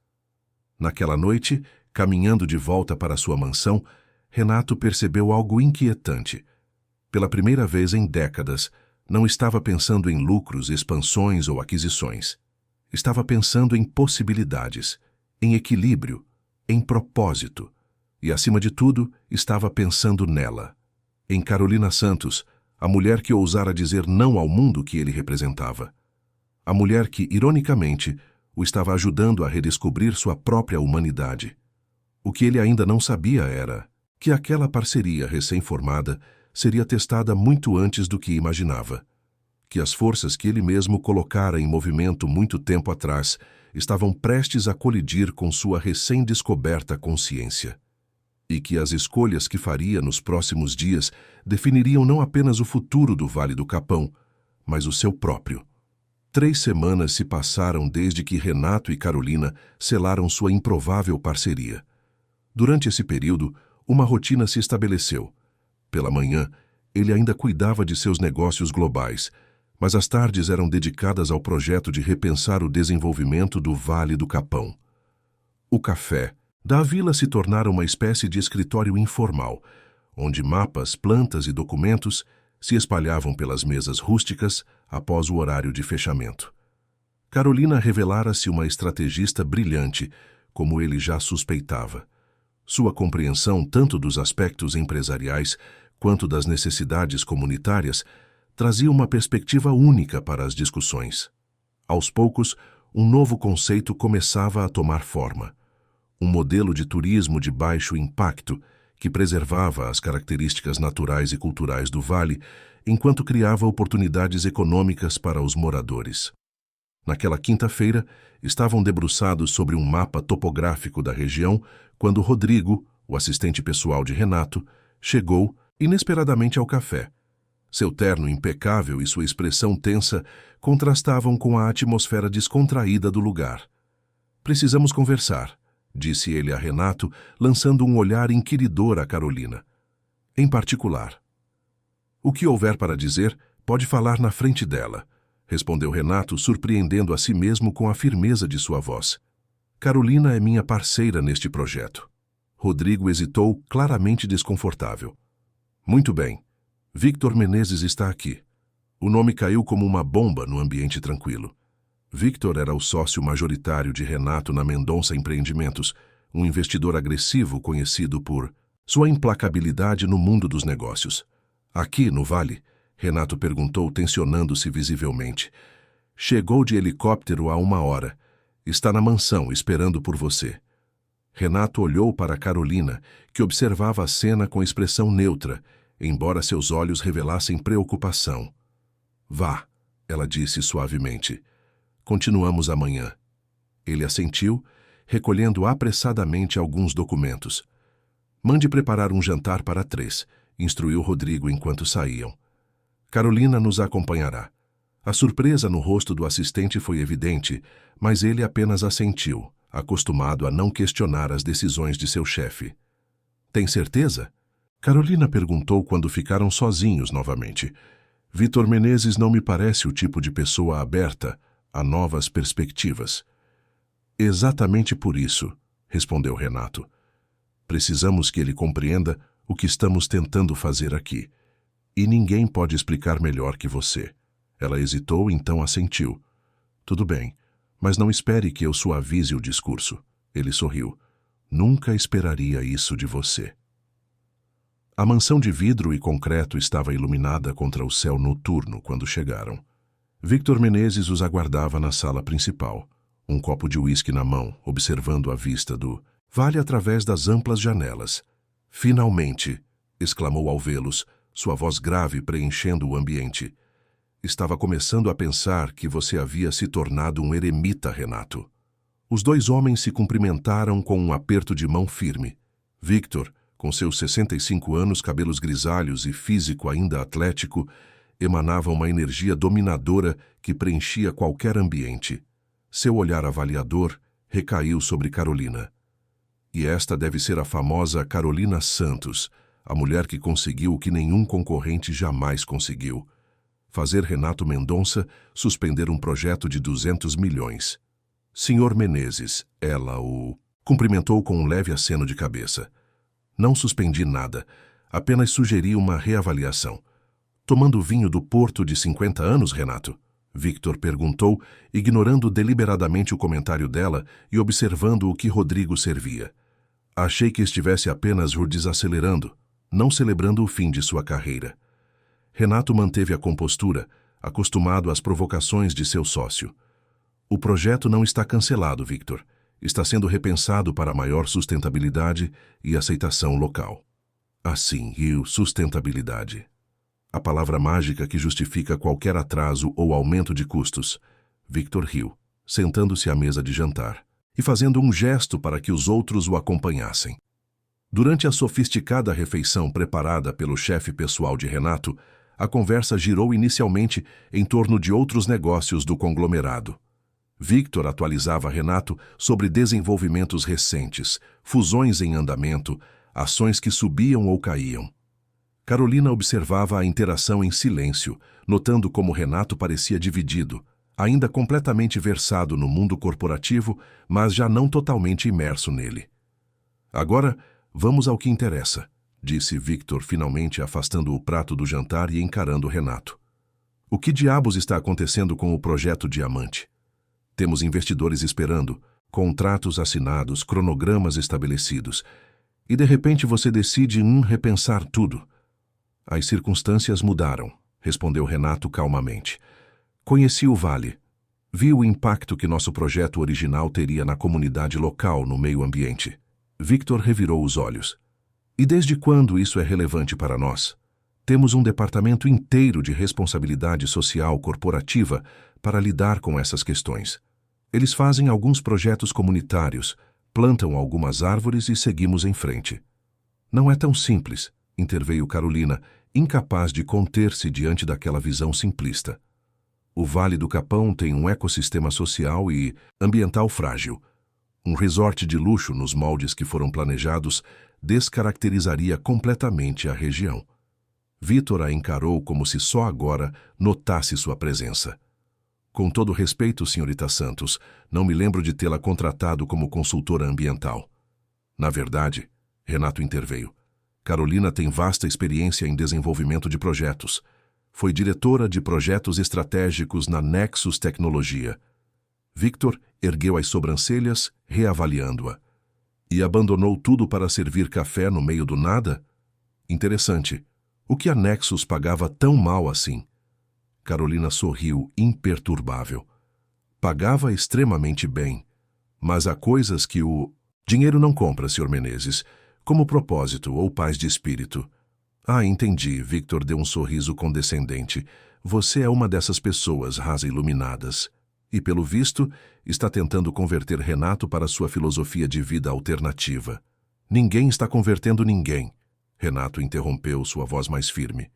Naquela noite, caminhando de volta para sua mansão, Renato percebeu algo inquietante. Pela primeira vez em décadas, não estava pensando em lucros, expansões ou aquisições. Estava pensando em possibilidades, em equilíbrio, em propósito. E, acima de tudo, estava pensando nela. Em Carolina Santos, a mulher que ousara dizer não ao mundo que ele representava. A mulher que, ironicamente, o estava ajudando a redescobrir sua própria humanidade. O que ele ainda não sabia era que aquela parceria recém-formada seria testada muito antes do que imaginava. Que as forças que ele mesmo colocara em movimento muito tempo atrás estavam prestes a colidir com sua recém-descoberta consciência. E que as escolhas que faria nos próximos dias definiriam não apenas o futuro do Vale do Capão, mas o seu próprio. 3 semanas se passaram desde que Renato e Carolina selaram sua improvável parceria. Durante esse período, uma rotina se estabeleceu. Pela manhã, ele ainda cuidava de seus negócios globais, mas as tardes eram dedicadas ao projeto de repensar o desenvolvimento do Vale do Capão. O café da vila se tornara uma espécie de escritório informal, onde mapas, plantas e documentos se espalhavam pelas mesas rústicas após o horário de fechamento. Carolina revelara-se uma estrategista brilhante, como ele já suspeitava. Sua compreensão tanto dos aspectos empresariais quanto das necessidades comunitárias trazia uma perspectiva única para as discussões. Aos poucos, um novo conceito começava a tomar forma. Um modelo de turismo de baixo impacto que preservava as características naturais e culturais do vale, enquanto criava oportunidades econômicas para os moradores. Naquela quinta-feira, estavam debruçados sobre um mapa topográfico da região quando Rodrigo, o assistente pessoal de Renato, chegou inesperadamente ao café. Seu terno impecável e sua expressão tensa contrastavam com a atmosfera descontraída do lugar. "Precisamos conversar", disse ele a Renato, lançando um olhar inquiridor a Carolina. "Em particular." "O que houver para dizer, pode falar na frente dela", respondeu Renato, surpreendendo a si mesmo com a firmeza de sua voz. "Carolina é minha parceira neste projeto." Rodrigo hesitou, claramente desconfortável. "Muito bem. Victor Menezes está aqui." O nome caiu como uma bomba no ambiente tranquilo. Victor era o sócio majoritário de Renato na Mendonça Empreendimentos, um investidor agressivo conhecido por sua implacabilidade no mundo dos negócios. "Aqui, no Vale?" Renato perguntou, tensionando-se visivelmente. "Chegou de helicóptero há 1 hora. Está na mansão, esperando por você. Renato olhou para Carolina, que observava a cena com expressão neutra, embora seus olhos revelassem preocupação. Vá, ela disse suavemente. Continuamos amanhã. Ele assentiu, recolhendo apressadamente alguns documentos. Mande preparar um jantar para 3, instruiu Rodrigo enquanto saíam. Carolina nos acompanhará. A surpresa no rosto do assistente foi evidente, mas ele apenas assentiu, acostumado a não questionar as decisões de seu chefe. Tem certeza? Carolina perguntou quando ficaram sozinhos novamente. Vitor Menezes não me parece o tipo de pessoa aberta a novas perspectivas. Exatamente por isso, respondeu Renato. Precisamos que ele compreenda o que estamos tentando fazer aqui. E ninguém pode explicar melhor que você. Ela hesitou, então assentiu. Tudo bem, mas não espere que eu suavize o discurso. Ele sorriu. Nunca esperaria isso de você. A mansão de vidro e concreto estava iluminada contra o céu noturno quando chegaram. Victor Menezes os aguardava na sala principal, um copo de uísque na mão, observando a vista do vale através das amplas janelas. Finalmente! Exclamou ao vê-los, sua voz grave preenchendo o ambiente. Estava começando a pensar que você havia se tornado um eremita, Renato. Os dois homens se cumprimentaram com um aperto de mão firme. Victor, com seus 65 anos, cabelos grisalhos e físico ainda atlético, emanava uma energia dominadora que preenchia qualquer ambiente. Seu olhar avaliador recaiu sobre Carolina. E esta deve ser a famosa Carolina Santos, a mulher que conseguiu o que nenhum concorrente jamais conseguiu. Fazer Renato Mendonça suspender um projeto de 200 milhões. Senhor Menezes, ela o cumprimentou com um leve aceno de cabeça. Não suspendi nada, apenas sugeri uma reavaliação. Tomando vinho do Porto de 50 anos, Renato? Victor perguntou, ignorando deliberadamente o comentário dela e observando o que Rodrigo servia. Achei que estivesse apenas o desacelerando, não celebrando o fim de sua carreira. Renato manteve a compostura, acostumado às provocações de seu sócio. O projeto não está cancelado, Victor. Está sendo repensado para maior sustentabilidade e aceitação local. Assim, e sustentabilidade. A palavra mágica que justifica qualquer atraso ou aumento de custos. Victor riu, sentando-se à mesa de jantar e fazendo um gesto para que os outros o acompanhassem. Durante a sofisticada refeição preparada pelo chefe pessoal de Renato, a conversa girou inicialmente em torno de outros negócios do conglomerado. Victor atualizava Renato sobre desenvolvimentos recentes, fusões em andamento, ações que subiam ou caíam. Carolina observava a interação em silêncio, notando como Renato parecia dividido, ainda completamente versado no mundo corporativo, mas já não totalmente imerso nele. Agora, vamos ao que interessa, disse Victor, finalmente afastando o prato do jantar e encarando Renato. O que diabos está acontecendo com o projeto Diamante? Temos investidores esperando, contratos assinados, cronogramas estabelecidos. E de repente você decide repensar tudo. As circunstâncias mudaram, respondeu Renato calmamente. Conheci o Vale. Vi o impacto que nosso projeto original teria na comunidade local, no meio ambiente. Victor revirou os olhos. E desde quando isso é relevante para nós? Temos um departamento inteiro de responsabilidade social corporativa para lidar com essas questões. Eles fazem alguns projetos comunitários, plantam algumas árvores e seguimos em frente. Não é tão simples, interveio Carolina, incapaz de conter-se diante daquela visão simplista. O Vale do Capão tem um ecossistema social e ambiental frágil. Um resort de luxo nos moldes que foram planejados descaracterizaria completamente a região. Vitor a encarou como se só agora notasse sua presença. Com todo respeito, senhorita Santos, não me lembro de tê-la contratado como consultora ambiental. Na verdade, Renato interveio. Carolina tem vasta experiência em desenvolvimento de projetos. Foi diretora de projetos estratégicos na Nexus Tecnologia. Victor ergueu as sobrancelhas, reavaliando-a. E abandonou tudo para servir café no meio do nada? Interessante. O que a Nexus pagava tão mal assim? Carolina sorriu, imperturbável. Pagava extremamente bem. Mas há coisas que o dinheiro não compra, Sr. Menezes, como propósito ou paz de espírito. Ah, entendi. Victor deu um sorriso condescendente. Você é uma dessas pessoas rasa-iluminadas. E, pelo visto, está tentando converter Renato para sua filosofia de vida alternativa. Ninguém está convertendo ninguém. Renato interrompeu, sua voz mais firme.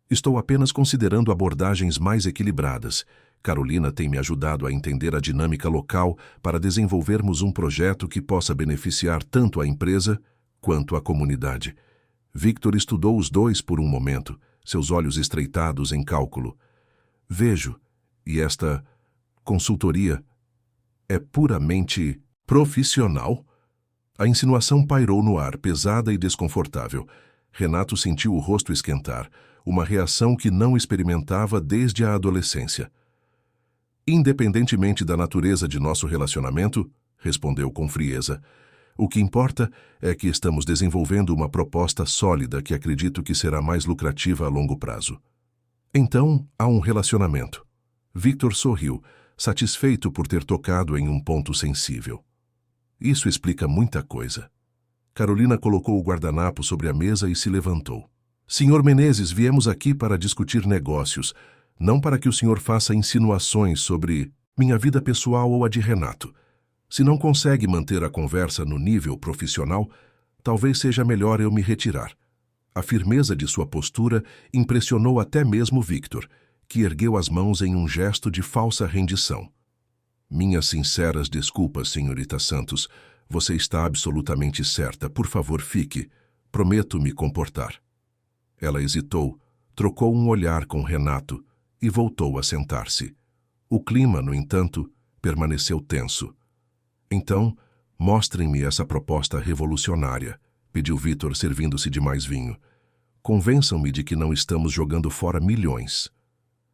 Estou apenas considerando abordagens mais equilibradas. Carolina tem me ajudado a entender a dinâmica local para desenvolvermos um projeto que possa beneficiar tanto a empresa quanto a comunidade. Victor estudou os dois por um momento, seus olhos estreitados em cálculo. Vejo, e esta consultoria é puramente profissional? A insinuação pairou no ar, pesada e desconfortável. Renato sentiu o rosto esquentar, uma reação que não experimentava desde a adolescência. Independentemente da natureza de nosso relacionamento, respondeu com frieza, o que importa é que estamos desenvolvendo uma proposta sólida que acredito que será mais lucrativa a longo prazo. Então, há um relacionamento. Victor sorriu, satisfeito por ter tocado em um ponto sensível. Isso explica muita coisa. Carolina colocou o guardanapo sobre a mesa e se levantou. Senhor Menezes, viemos aqui para discutir negócios, não para que o senhor faça insinuações sobre minha vida pessoal ou a de Renato. Se não consegue manter a conversa no nível profissional, talvez seja melhor eu me retirar. A firmeza de sua postura impressionou até mesmo Victor, que ergueu as mãos em um gesto de falsa rendição. Minhas sinceras desculpas, senhorita Santos. Você está absolutamente certa. Por favor, fique. Prometo me comportar. Ela hesitou, trocou um olhar com Renato e voltou a sentar-se. O clima, no entanto, permaneceu tenso. Então, mostrem-me essa proposta revolucionária, pediu Victor, servindo-se de mais vinho. Convençam-me de que não estamos jogando fora milhões.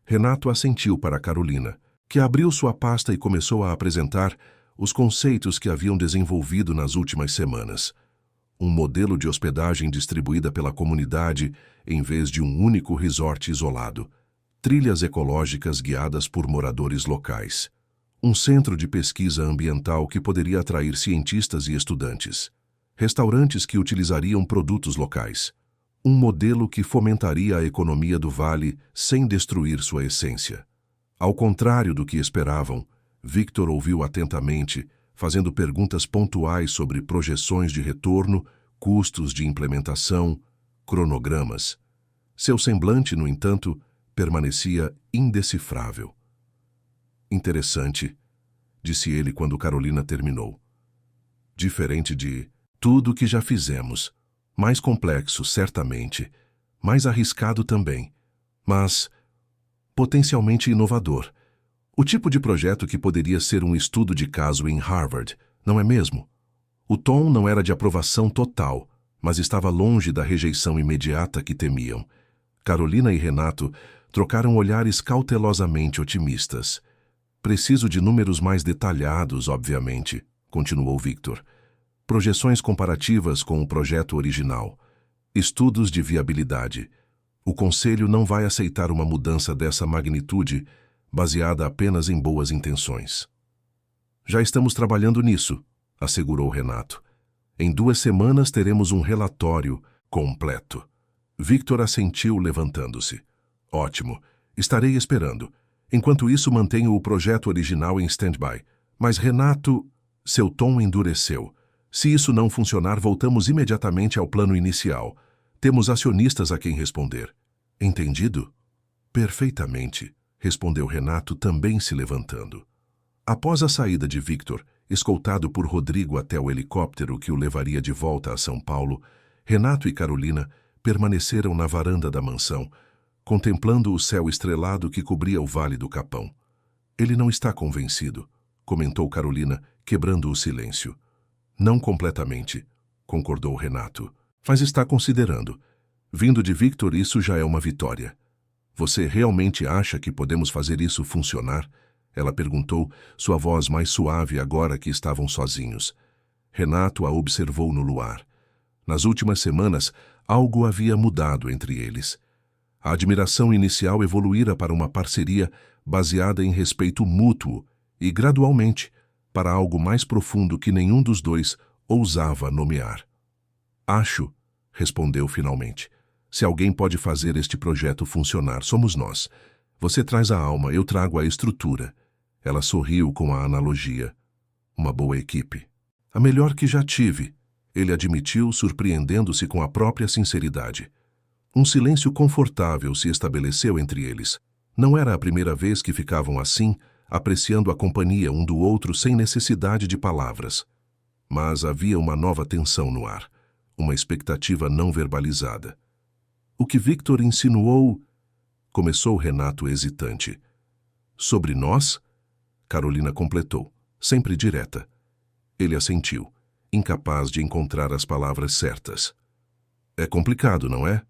Renato assentiu para Carolina, que abriu sua pasta e começou a apresentar os conceitos que haviam desenvolvido nas últimas semanas. Um modelo de hospedagem distribuída pela comunidade em vez de um único resort isolado. Trilhas ecológicas guiadas por moradores locais. Um centro de pesquisa ambiental que poderia atrair cientistas e estudantes. Restaurantes que utilizariam produtos locais. Um modelo que fomentaria a economia do vale sem destruir sua essência. Ao contrário do que esperavam, Victor ouviu atentamente, fazendo perguntas pontuais sobre projeções de retorno, custos de implementação, cronogramas. Seu semblante, no entanto, permanecia indecifrável. Interessante, disse ele quando Carolina terminou. Diferente de tudo o que já fizemos. Mais complexo, certamente. Mais arriscado também. Mas potencialmente inovador. O tipo de projeto que poderia ser um estudo de caso em Harvard, não é mesmo? O tom não era de aprovação total, mas estava longe da rejeição imediata que temiam. Carolina e Renato trocaram olhares cautelosamente otimistas. Preciso de números mais detalhados, obviamente, continuou Victor. Projeções comparativas com o projeto original. Estudos de viabilidade. O Conselho não vai aceitar uma mudança dessa magnitude baseada apenas em boas intenções. Já estamos trabalhando nisso, assegurou Renato. Em 2 semanas teremos um relatório completo. Victor assentiu, levantando-se. Ótimo, estarei esperando. Enquanto isso, mantenho o projeto original em stand-by. Mas Renato, seu tom endureceu. Se isso não funcionar, voltamos imediatamente ao plano inicial. Temos acionistas a quem responder. Entendido? Perfeitamente, respondeu Renato, também se levantando. Após a saída de Victor, escoltado por Rodrigo até o helicóptero que o levaria de volta a São Paulo, Renato e Carolina permaneceram na varanda da mansão, contemplando o céu estrelado que cobria o Vale do Capão. Ele não está convencido, comentou Carolina, quebrando o silêncio. Não completamente, concordou Renato, mas está considerando. Vindo de Victor, isso já é uma vitória. Você realmente acha que podemos fazer isso funcionar? Ela perguntou, sua voz mais suave agora que estavam sozinhos. Renato a observou no luar. Nas últimas semanas, algo havia mudado entre eles. A admiração inicial evoluíra para uma parceria baseada em respeito mútuo e, gradualmente, para algo mais profundo que nenhum dos dois ousava nomear. Acho, respondeu finalmente. Se alguém pode fazer este projeto funcionar, somos nós. Você traz a alma, eu trago a estrutura. Ela sorriu com a analogia. Uma boa equipe. A melhor que já tive, ele admitiu, surpreendendo-se com a própria sinceridade. Um silêncio confortável se estabeleceu entre eles. Não era a primeira vez que ficavam assim, apreciando a companhia um do outro sem necessidade de palavras. Mas havia uma nova tensão no ar, uma expectativa não verbalizada. O que Victor insinuou... Começou Renato hesitante. Sobre nós? Carolina completou, sempre direta. Ele assentiu, incapaz de encontrar as palavras certas. É complicado, não é?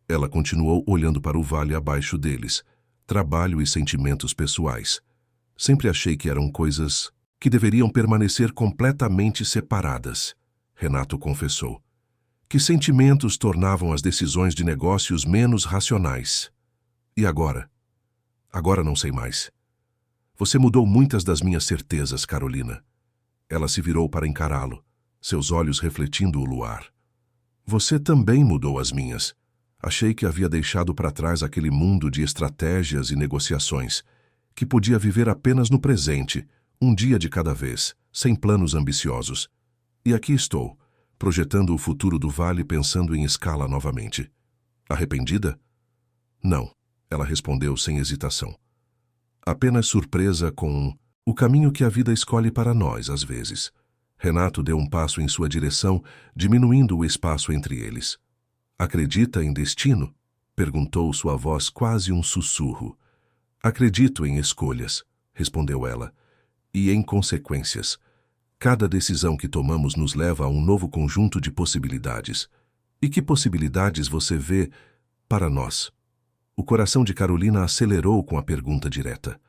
Ela continuou olhando para o vale abaixo deles. Trabalho e sentimentos pessoais. Sempre achei que eram coisas que deveriam permanecer completamente separadas, Renato confessou. Que sentimentos tornavam as decisões de negócios menos racionais. E agora? Agora não sei mais. Você mudou muitas das minhas certezas, Carolina. Ela se virou para encará-lo, seus olhos refletindo o luar. Você também mudou as minhas. Achei que havia deixado para trás aquele mundo de estratégias e negociações, que podia viver apenas no presente, um dia de cada vez, sem planos ambiciosos. E aqui estou, projetando o futuro do vale pensando em escala novamente. Arrependida? Não, ela respondeu sem hesitação. Apenas surpresa com o caminho que a vida escolhe para nós, às vezes. Renato deu um passo em sua direção, diminuindo o espaço entre eles. Acredita em destino? Perguntou sua voz quase um sussurro. Acredito em escolhas, respondeu ela, e em consequências. Cada decisão que tomamos nos leva a um novo conjunto de possibilidades. E que possibilidades você vê para nós? O coração de Carolina acelerou com a pergunta direta.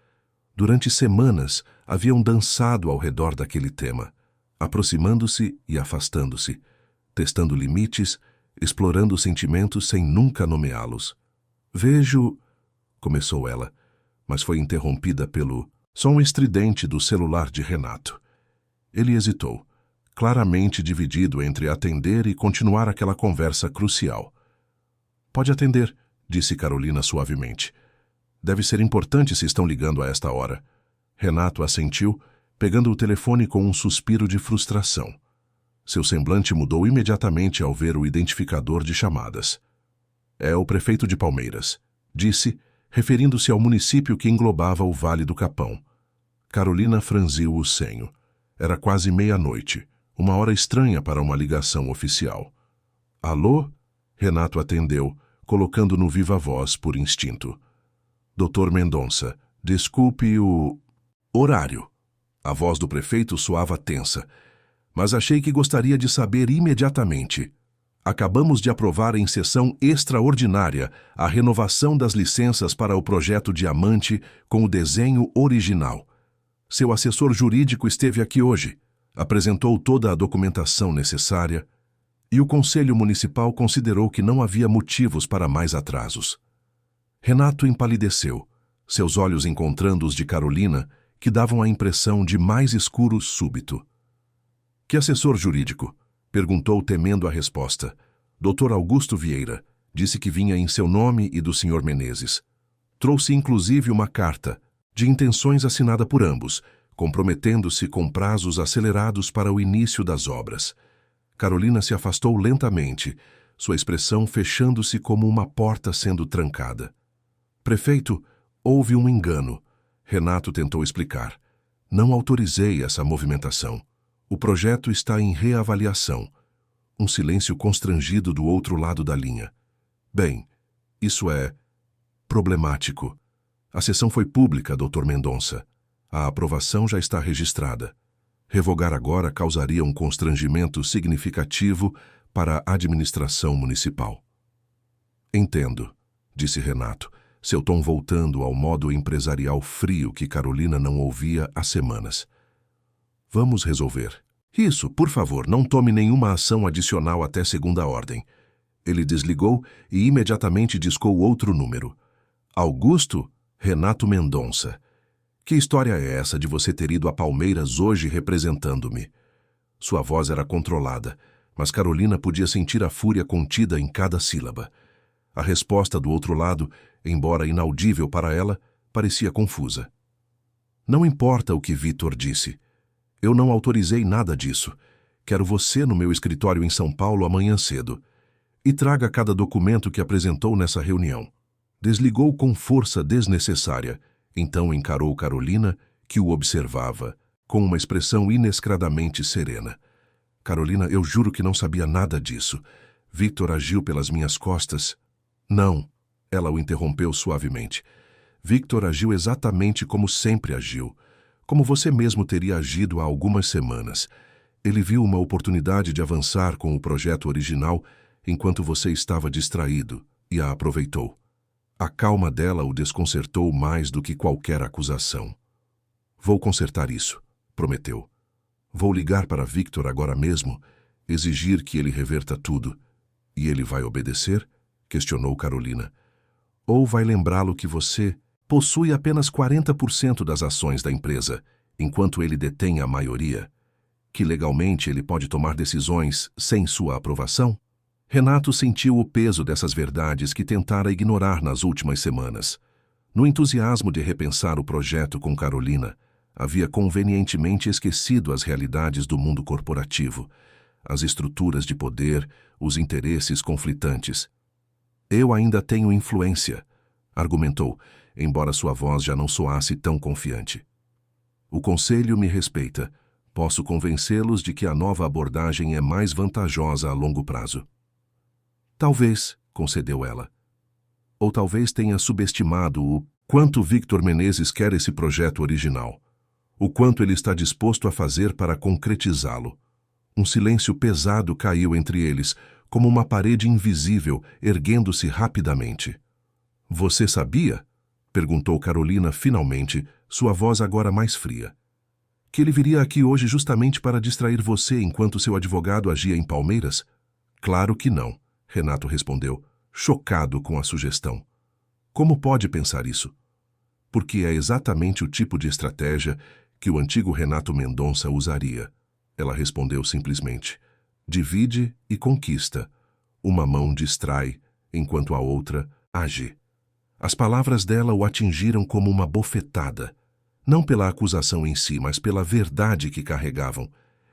Durante semanas, haviam dançado ao redor daquele tema, aproximando-se e afastando-se, testando limites, explorando sentimentos sem nunca nomeá-los. Vejo... começou ela, mas foi interrompida pelo som estridente do celular de Renato. Ele hesitou, claramente dividido entre atender e continuar aquela conversa crucial. Pode atender, disse Carolina suavemente. Deve ser importante se estão ligando a esta hora. Renato assentiu, pegando o telefone com um suspiro de frustração. Seu semblante mudou imediatamente ao ver o identificador de chamadas. É o prefeito de Palmeiras, disse, referindo-se ao município que englobava o Vale do Capão. Carolina franziu o senho. Era quase meia-noite, uma hora estranha para uma ligação oficial. Alô? Renato atendeu, colocando no viva-voz por instinto. Dr. Mendonça, desculpe o... horário. A voz do prefeito soava tensa, mas achei que gostaria de saber imediatamente. Acabamos de aprovar em sessão extraordinária a renovação das licenças para o projeto Diamante com o desenho original. Seu assessor jurídico esteve aqui hoje, apresentou toda a documentação necessária e o Conselho Municipal considerou que não havia motivos para mais atrasos. Renato empalideceu, seus olhos encontrando os de Carolina, que davam a impressão de mais escuro súbito. Que assessor jurídico? Perguntou temendo a resposta. Dr. Augusto Vieira. Disse que vinha em seu nome e do Sr. Menezes. Trouxe inclusive uma carta de intenções assinada por ambos, comprometendo-se com prazos acelerados para o início das obras. Carolina se afastou lentamente, sua expressão fechando-se como uma porta sendo trancada. Prefeito, houve um engano. Renato tentou explicar. Não autorizei essa movimentação. O projeto está em reavaliação. Um silêncio constrangido do outro lado da linha. Bem, isso é problemático. A sessão foi pública, Dr. Mendonça. A aprovação já está registrada. Revogar agora causaria um constrangimento significativo para a administração municipal. Entendo, disse Renato, seu tom voltando ao modo empresarial frio que Carolina não ouvia há semanas. Vamos resolver. Isso, por favor, não tome nenhuma ação adicional até segunda ordem. Ele desligou e imediatamente discou outro número. Augusto Renato Mendonça. Que história é essa de você ter ido a Palmeiras hoje representando-me? Sua voz era controlada, mas Carolina podia sentir a fúria contida em cada sílaba. A resposta do outro lado, embora inaudível para ela, parecia confusa. Não importa o que Vitor disse. Eu não autorizei nada disso. Quero você no meu escritório em São Paulo amanhã cedo. E traga cada documento que apresentou nessa reunião. Desligou com força desnecessária. Então encarou Carolina, que o observava, com uma expressão inescradamente serena. Carolina, eu juro que não sabia nada disso. Victor agiu pelas minhas costas. Não, ela o interrompeu suavemente. Victor agiu exatamente como sempre agiu, como você mesmo teria agido há algumas semanas. Ele viu uma oportunidade de avançar com o projeto original enquanto você estava distraído e a aproveitou. A calma dela o desconcertou mais do que qualquer acusação. Vou consertar isso, prometeu. Vou ligar para Victor agora mesmo, exigir que ele reverta tudo. E ele vai obedecer? Questionou Carolina. Ou vai lembrá-lo que você possui apenas 40% das ações da empresa, enquanto ele detém a maioria? Que legalmente ele pode tomar decisões sem sua aprovação? Renato sentiu o peso dessas verdades que tentara ignorar nas últimas semanas. No entusiasmo de repensar o projeto com Carolina, havia convenientemente esquecido as realidades do mundo corporativo, as estruturas de poder, os interesses conflitantes. Eu ainda tenho influência, argumentou, embora sua voz já não soasse tão confiante. O conselho me respeita. Posso convencê-los de que a nova abordagem é mais vantajosa a longo prazo. Talvez, concedeu ela. Ou talvez tenha subestimado o quanto Victor Menezes quer esse projeto original, o quanto ele está disposto a fazer para concretizá-lo. Um silêncio pesado caiu entre eles, como uma parede invisível erguendo-se rapidamente. Você sabia? Perguntou Carolina finalmente, sua voz agora mais fria. Que ele viria aqui hoje justamente para distrair você enquanto seu advogado agia em Palmeiras? Claro que não. Renato respondeu, chocado com a sugestão. Como pode pensar isso? Porque é exatamente o tipo de estratégia que o antigo Renato Mendonça usaria. Ela respondeu simplesmente. Divide e conquista. Uma mão distrai, enquanto a outra age. As palavras dela o atingiram como uma bofetada. Não pela acusação em si, mas pela verdade que carregavam.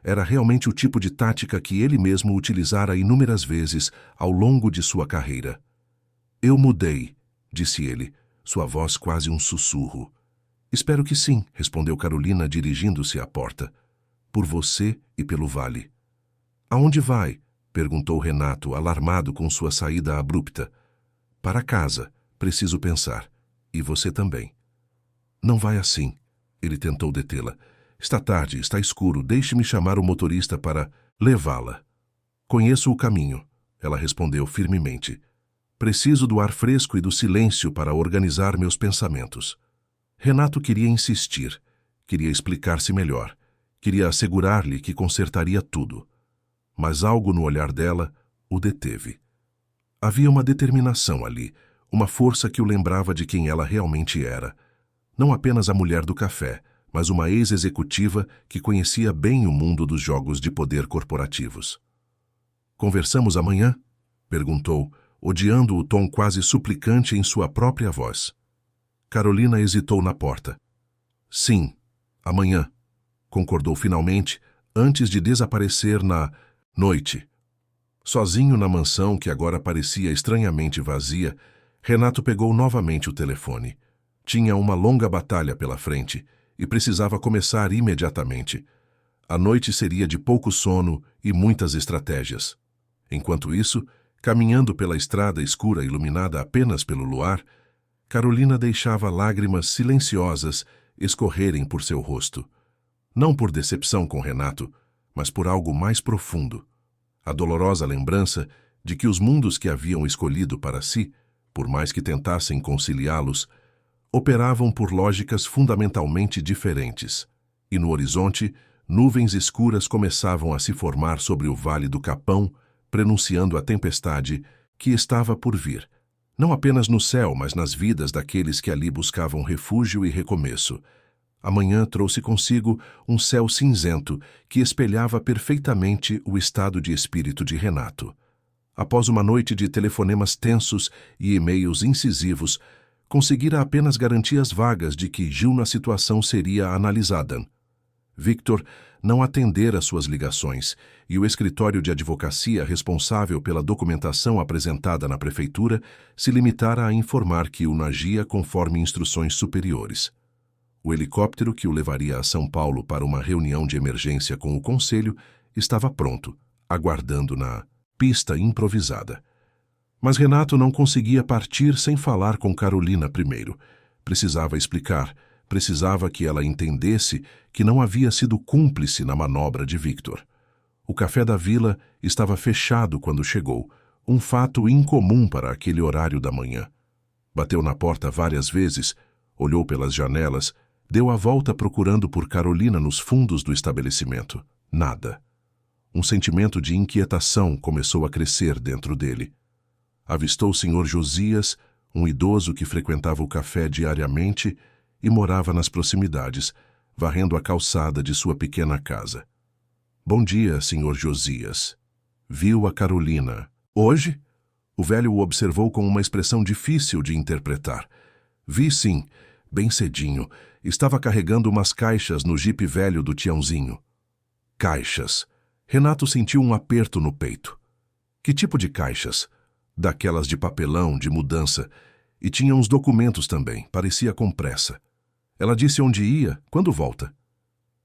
Era realmente o tipo de tática que ele mesmo utilizara inúmeras vezes ao longo de sua carreira. Eu mudei, disse ele, sua voz quase um sussurro. Espero que sim, respondeu Carolina dirigindo-se à porta. Por você e pelo vale. Aonde vai? Perguntou Renato, alarmado com sua saída abrupta. Para casa, preciso pensar. E você também. Não vai assim. Ele tentou detê-la. Está tarde, está escuro, deixe-me chamar o motorista para levá-la. Conheço o caminho, ela respondeu firmemente. Preciso do ar fresco e do silêncio para organizar meus pensamentos. Renato queria insistir, queria explicar-se melhor, queria assegurar-lhe que consertaria tudo. Mas algo no olhar dela o deteve. Havia uma determinação ali, uma força que o lembrava de quem ela realmente era. Não apenas a mulher do café, mas uma ex-executiva que conhecia bem o mundo dos jogos de poder corporativos. Conversamos amanhã? Perguntou, odiando o tom quase suplicante em sua própria voz. Carolina hesitou na porta. Sim, amanhã, concordou finalmente, antes de desaparecer na noite. Sozinho na mansão que agora parecia estranhamente vazia, Renato pegou novamente o telefone. Tinha uma longa batalha pela frente e precisava começar imediatamente. A noite seria de pouco sono e muitas estratégias. Enquanto isso, caminhando pela estrada escura iluminada apenas pelo luar, Carolina deixava lágrimas silenciosas escorrerem por seu rosto. Não por decepção com Renato, mas por algo mais profundo. A dolorosa lembrança de que os mundos que haviam escolhido para si, por mais que tentassem conciliá-los, operavam por lógicas fundamentalmente diferentes, e no horizonte, nuvens escuras começavam a se formar sobre o Vale do Capão, prenunciando a tempestade que estava por vir, não apenas no céu, mas nas vidas daqueles que ali buscavam refúgio e recomeço. A manhã trouxe consigo um céu cinzento que espelhava perfeitamente o estado de espírito de Renato. Após uma noite de telefonemas tensos e e-mails incisivos, conseguira apenas garantias vagas de que Gil na situação seria analisada. Victor não atendera suas ligações e o escritório de advocacia responsável pela documentação apresentada na prefeitura se limitara a informar que o agia conforme instruções superiores. O helicóptero que o levaria a São Paulo para uma reunião de emergência com o conselho estava pronto, aguardando na pista improvisada. Mas Renato não conseguia partir sem falar com Carolina primeiro. Precisava explicar, precisava que ela entendesse que não havia sido cúmplice na manobra de Victor. O café da vila estava fechado quando chegou, um fato incomum para aquele horário da manhã. Bateu na porta várias vezes, olhou pelas janelas, deu a volta procurando por Carolina nos fundos do estabelecimento. Nada. Um sentimento de inquietação começou a crescer dentro dele. Avistou o Sr. Josias, um idoso que frequentava o café diariamente e morava nas proximidades, varrendo a calçada de sua pequena casa. Bom dia, Sr. Josias. Viu a Carolina. Hoje? O velho o observou com uma expressão difícil de interpretar. Vi sim, bem cedinho. Estava carregando umas caixas no jipe velho do Tiãozinho. Caixas. Renato sentiu um aperto no peito. Que tipo de caixas? Daquelas de papelão, de mudança. E tinha uns documentos também, parecia com pressa. Ela disse onde ia, quando volta.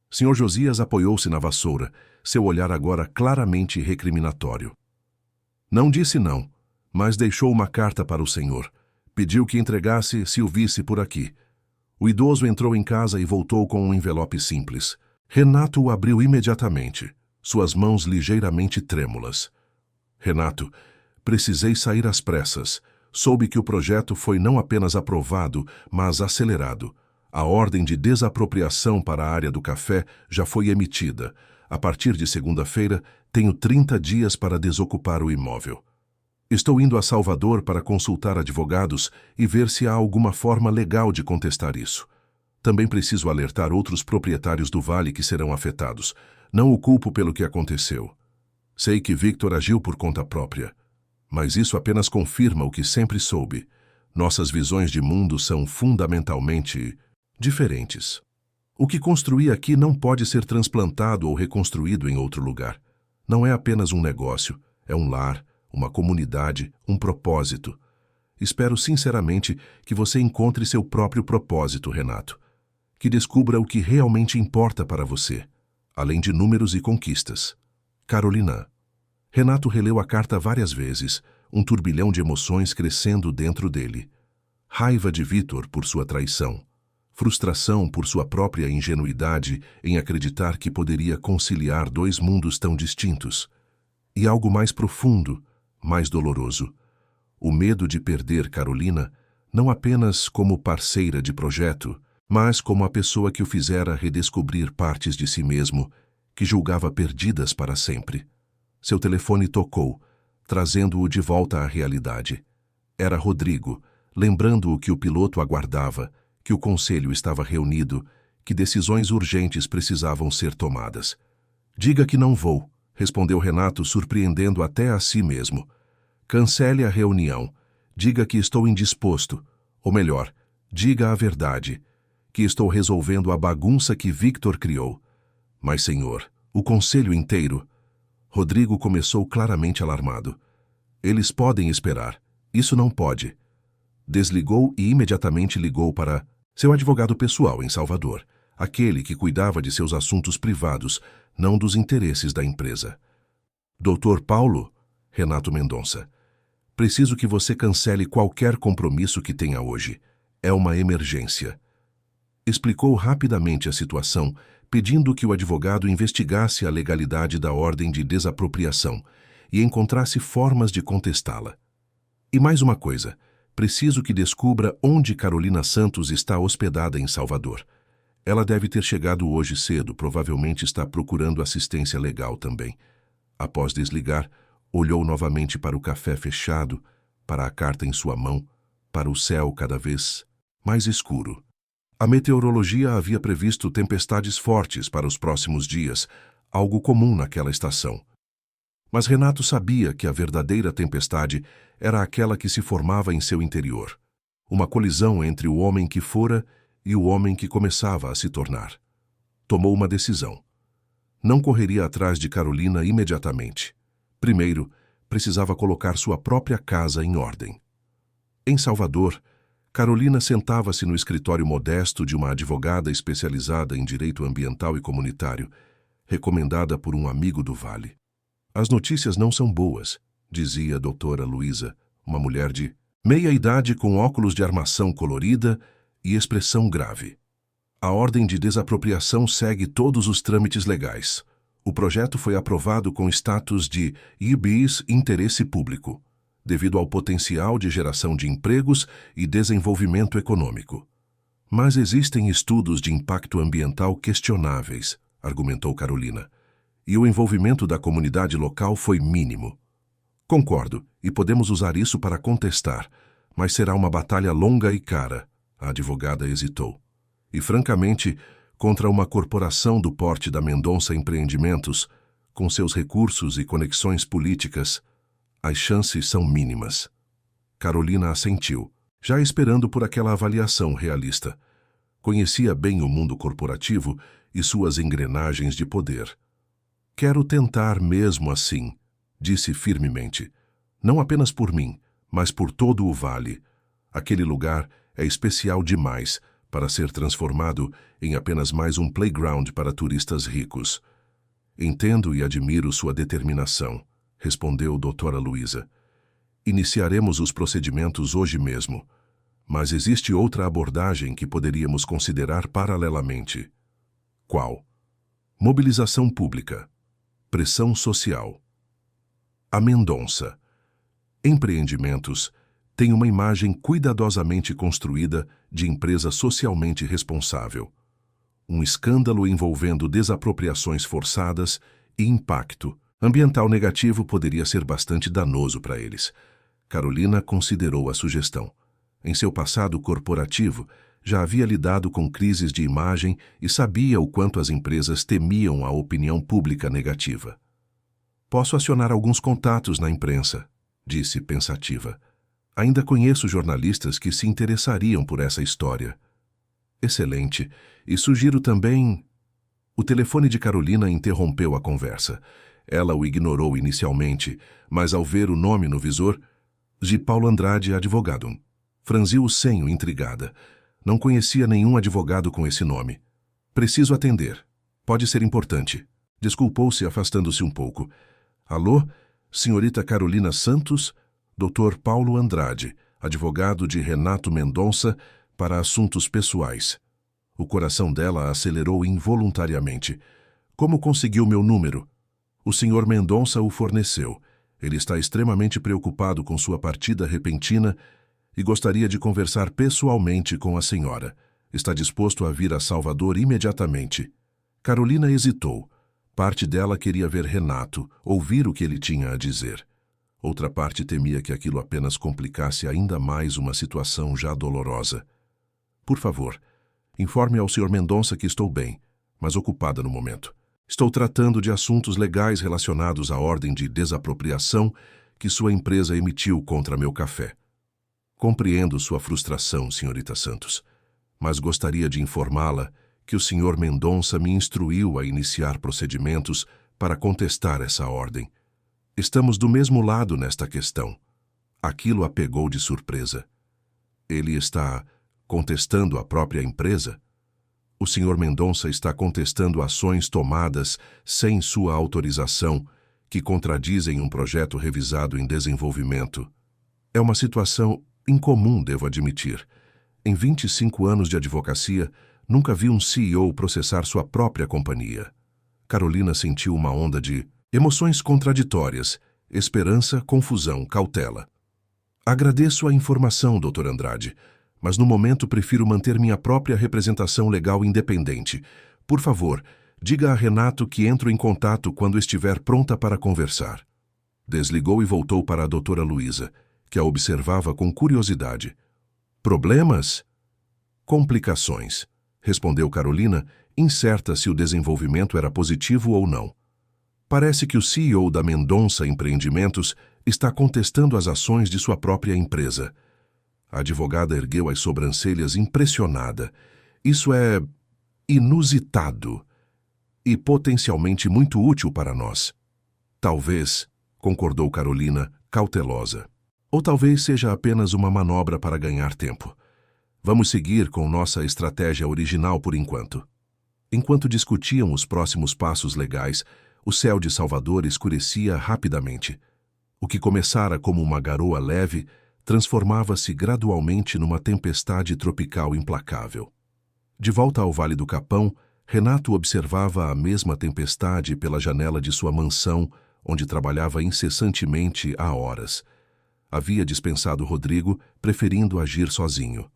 Sr. Josias apoiou-se na vassoura, seu olhar agora claramente recriminatório. Não disse não, mas deixou uma carta para o senhor. Pediu que entregasse se o visse por aqui. O idoso entrou em casa e voltou com um envelope simples. Renato o abriu imediatamente, suas mãos ligeiramente trêmulas. Renato, precisei sair às pressas. Soube que o projeto foi não apenas aprovado, mas acelerado. A ordem de desapropriação para a área do café já foi emitida. A partir de segunda-feira, tenho 30 dias para desocupar o imóvel. Estou indo a Salvador para consultar advogados e ver se há alguma forma legal de contestar isso. Também preciso alertar outros proprietários do vale que serão afetados. Não o culpo pelo que aconteceu. Sei que Victor agiu por conta própria. Mas isso apenas confirma o que sempre soube. Nossas visões de mundo são fundamentalmente diferentes. O que construí aqui não pode ser transplantado ou reconstruído em outro lugar. Não é apenas um negócio, é um lar, uma comunidade, um propósito. Espero sinceramente que você encontre seu próprio propósito, Renato. Que descubra o que realmente importa para você, além de números e conquistas. Carolina. Renato releu a carta várias vezes, um turbilhão de emoções crescendo dentro dele. Raiva de Victor por sua traição. Frustração por sua própria ingenuidade em acreditar que poderia conciliar dois mundos tão distintos. E algo mais profundo, mais doloroso. O medo de perder Carolina, não apenas como parceira de projeto, mas como a pessoa que o fizera redescobrir partes de si mesmo, que julgava perdidas para sempre. Seu telefone tocou, trazendo-o de volta à realidade. Era Rodrigo, lembrando-o que o piloto aguardava, que o conselho estava reunido, que decisões urgentes precisavam ser tomadas. Diga que não vou, respondeu Renato, surpreendendo até a si mesmo. Cancele a reunião. Diga que estou indisposto. Ou melhor, diga a verdade, que estou resolvendo a bagunça que Victor criou. Mas, senhor, o conselho inteiro... Rodrigo começou claramente alarmado. Eles podem esperar. Isso não pode. Desligou e imediatamente ligou para seu advogado pessoal em Salvador, aquele que cuidava de seus assuntos privados, não dos interesses da empresa. Doutor Paulo, Renato Mendonça, preciso que você cancele qualquer compromisso que tenha hoje. É uma emergência. Explicou rapidamente a situação, pedindo que o advogado investigasse a legalidade da ordem de desapropriação e encontrasse formas de contestá-la. E mais uma coisa, preciso que descubra onde Carolina Santos está hospedada em Salvador. Ela deve ter chegado hoje cedo, provavelmente está procurando assistência legal também. Após desligar, olhou novamente para o café fechado, para a carta em sua mão, para o céu cada vez mais escuro. A meteorologia havia previsto tempestades fortes para os próximos dias, algo comum naquela estação. Mas Renato sabia que a verdadeira tempestade era aquela que se formava em seu interior. Uma colisão entre o homem que fora e o homem que começava a se tornar. Tomou uma decisão. Não correria atrás de Carolina imediatamente. Primeiro, precisava colocar sua própria casa em ordem. Em Salvador, Carolina sentava-se no escritório modesto de uma advogada especializada em direito ambiental e comunitário, recomendada por um amigo do Vale. As notícias não são boas, dizia a doutora Luísa, uma mulher de meia-idade com óculos de armação colorida e expressão grave. A ordem de desapropriação segue todos os trâmites legais. O projeto foi aprovado com status de IBIS Interesse Público, devido ao potencial de geração de empregos e desenvolvimento econômico. Mas existem estudos de impacto ambiental questionáveis, argumentou Carolina, e o envolvimento da comunidade local foi mínimo. Concordo, e podemos usar isso para contestar, mas será uma batalha longa e cara, a advogada hesitou. E, francamente, contra uma corporação do porte da Mendonça Empreendimentos, com seus recursos e conexões políticas, as chances são mínimas. Carolina assentiu, já esperando por aquela avaliação realista. Conhecia bem o mundo corporativo e suas engrenagens de poder. Quero tentar mesmo assim, disse firmemente. Não apenas por mim, mas por todo o Vale. Aquele lugar é especial demais para ser transformado em apenas mais um playground para turistas ricos. Entendo e admiro sua determinação, respondeu doutora Luísa. Iniciaremos os procedimentos hoje mesmo, mas existe outra abordagem que poderíamos considerar paralelamente. Qual? Mobilização pública. Pressão social. A Mendonça Empreendimentos tem uma imagem cuidadosamente construída de empresa socialmente responsável. Um escândalo envolvendo desapropriações forçadas e impacto ambiental negativo poderia ser bastante danoso para eles. Carolina considerou a sugestão. Em seu passado corporativo, já havia lidado com crises de imagem e sabia o quanto as empresas temiam a opinião pública negativa. Posso acionar alguns contatos na imprensa, disse pensativa. Ainda conheço jornalistas que se interessariam por essa história. Excelente. E sugiro também... O telefone de Carolina interrompeu a conversa. Ela o ignorou inicialmente, mas ao ver o nome no visor, de Paulo Andrade, advogado. Franziu o senho, intrigada. Não conhecia nenhum advogado com esse nome. Preciso atender. Pode ser importante. Desculpou-se, afastando-se um pouco. Alô? Senhorita Carolina Santos? Dr. Paulo Andrade, advogado de Renato Mendonça, para assuntos pessoais. O coração dela acelerou involuntariamente. Como conseguiu meu número? O Sr. Mendonça o forneceu. Ele está extremamente preocupado com sua partida repentina e gostaria de conversar pessoalmente com a senhora. Está disposto a vir a Salvador imediatamente. Carolina hesitou. Parte dela queria ver Renato, ouvir o que ele tinha a dizer. Outra parte temia que aquilo apenas complicasse ainda mais uma situação já dolorosa. Por favor, informe ao Sr. Mendonça que estou bem, mas ocupada no momento. Estou tratando de assuntos legais relacionados à ordem de desapropriação que sua empresa emitiu contra meu café. Compreendo sua frustração, senhorita Santos, mas gostaria de informá-la que o Sr. Mendonça me instruiu a iniciar procedimentos para contestar essa ordem. Estamos do mesmo lado nesta questão. Aquilo a pegou de surpresa. Ele está contestando a própria empresa? O Sr. Mendonça está contestando ações tomadas sem sua autorização que contradizem um projeto revisado em desenvolvimento. É uma situação incomum, devo admitir. Em 25 anos de advocacia, nunca vi um CEO processar sua própria companhia. Carolina sentiu uma onda de emoções contraditórias, esperança, confusão, cautela. Agradeço a informação, Dr. Andrade, mas no momento prefiro manter minha própria representação legal independente. Por favor, diga a Renato que entro em contato quando estiver pronta para conversar. Desligou e voltou para a doutora Luísa, que a observava com curiosidade. Problemas? Complicações. respondeu Carolina, incerta se o desenvolvimento era positivo ou não. Parece que o CEO da Mendonça Empreendimentos está contestando as ações de sua própria empresa. A advogada ergueu as sobrancelhas impressionada. Isso é inusitado e potencialmente muito útil para nós. Talvez, concordou Carolina, cautelosa. Ou talvez seja apenas uma manobra para ganhar tempo. Vamos seguir com nossa estratégia original por enquanto. Enquanto discutiam os próximos passos legais, o céu de Salvador escurecia rapidamente. O que começara como uma garoa leve transformava-se gradualmente numa tempestade tropical implacável. De volta ao Vale do Capão, Renato observava a mesma tempestade pela janela de sua mansão, onde trabalhava incessantemente há horas. Havia dispensado Rodrigo, preferindo agir sozinho.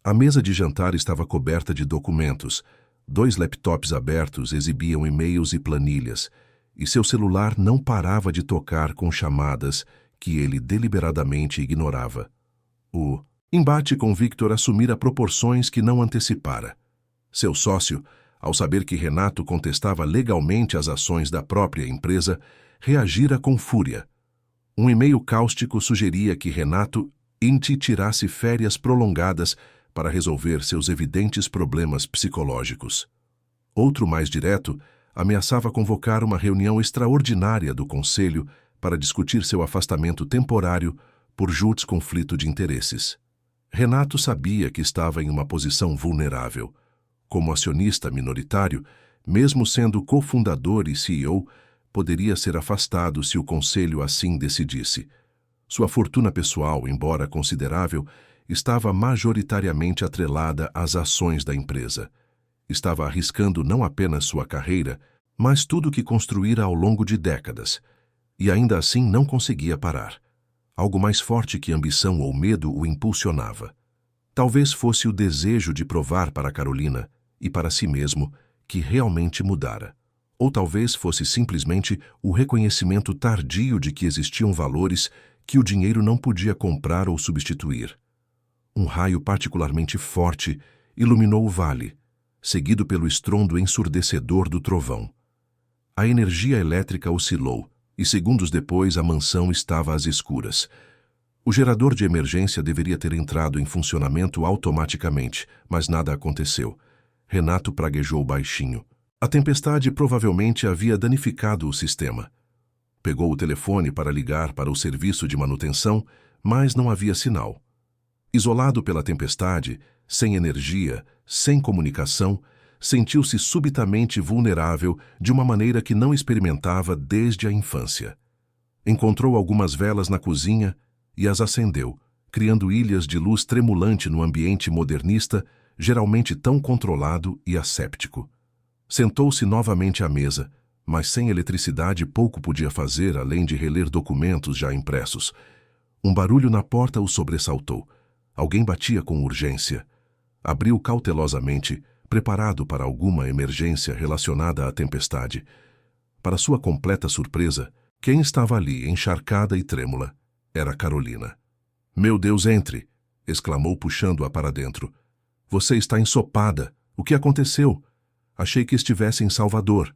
A mesa de jantar estava coberta de documentos. 2 laptops abertos exibiam e-mails e planilhas, e seu celular não parava de tocar com chamadas que ele deliberadamente ignorava. O embate com Victor assumira proporções que não antecipara. Seu sócio, ao saber que Renato contestava legalmente as ações da própria empresa, reagira com fúria. Um e-mail cáustico sugeria que Renato tirasse férias prolongadas para resolver seus evidentes problemas psicológicos. Outro mais direto ameaçava convocar uma reunião extraordinária do Conselho para discutir seu afastamento temporário por justo conflito de interesses. Renato sabia que estava em uma posição vulnerável. Como acionista minoritário, mesmo sendo cofundador e CEO, poderia ser afastado se o Conselho assim decidisse. Sua fortuna pessoal, embora considerável, estava majoritariamente atrelada às ações da empresa. Estava arriscando não apenas sua carreira, mas tudo que construíra ao longo de décadas. E ainda assim não conseguia parar. Algo mais forte que ambição ou medo o impulsionava. Talvez fosse o desejo de provar para Carolina, e para si mesmo, que realmente mudara. Ou talvez fosse simplesmente o reconhecimento tardio de que existiam valores que o dinheiro não podia comprar ou substituir. Um raio particularmente forte iluminou o vale, seguido pelo estrondo ensurdecedor do trovão. A energia elétrica oscilou, e segundos depois a mansão estava às escuras. O gerador de emergência deveria ter entrado em funcionamento automaticamente, mas nada aconteceu. Renato praguejou baixinho. A tempestade provavelmente havia danificado o sistema. Pegou o telefone para ligar para o serviço de manutenção, mas não havia sinal. Isolado pela tempestade, sem energia, sem comunicação, sentiu-se subitamente vulnerável de uma maneira que não experimentava desde a infância. Encontrou algumas velas na cozinha e as acendeu, criando ilhas de luz tremulante no ambiente modernista, geralmente tão controlado e asséptico. Sentou-se novamente à mesa, mas sem eletricidade pouco podia fazer além de reler documentos já impressos. Um barulho na porta o sobressaltou. Alguém batia com urgência. Abriu cautelosamente, preparado para alguma emergência relacionada à tempestade. Para sua completa surpresa, quem estava ali, encharcada e trêmula, era Carolina. "Meu Deus, entre!" exclamou puxando-a para dentro. "Você está ensopada. O que aconteceu? Achei que estivesse em Salvador."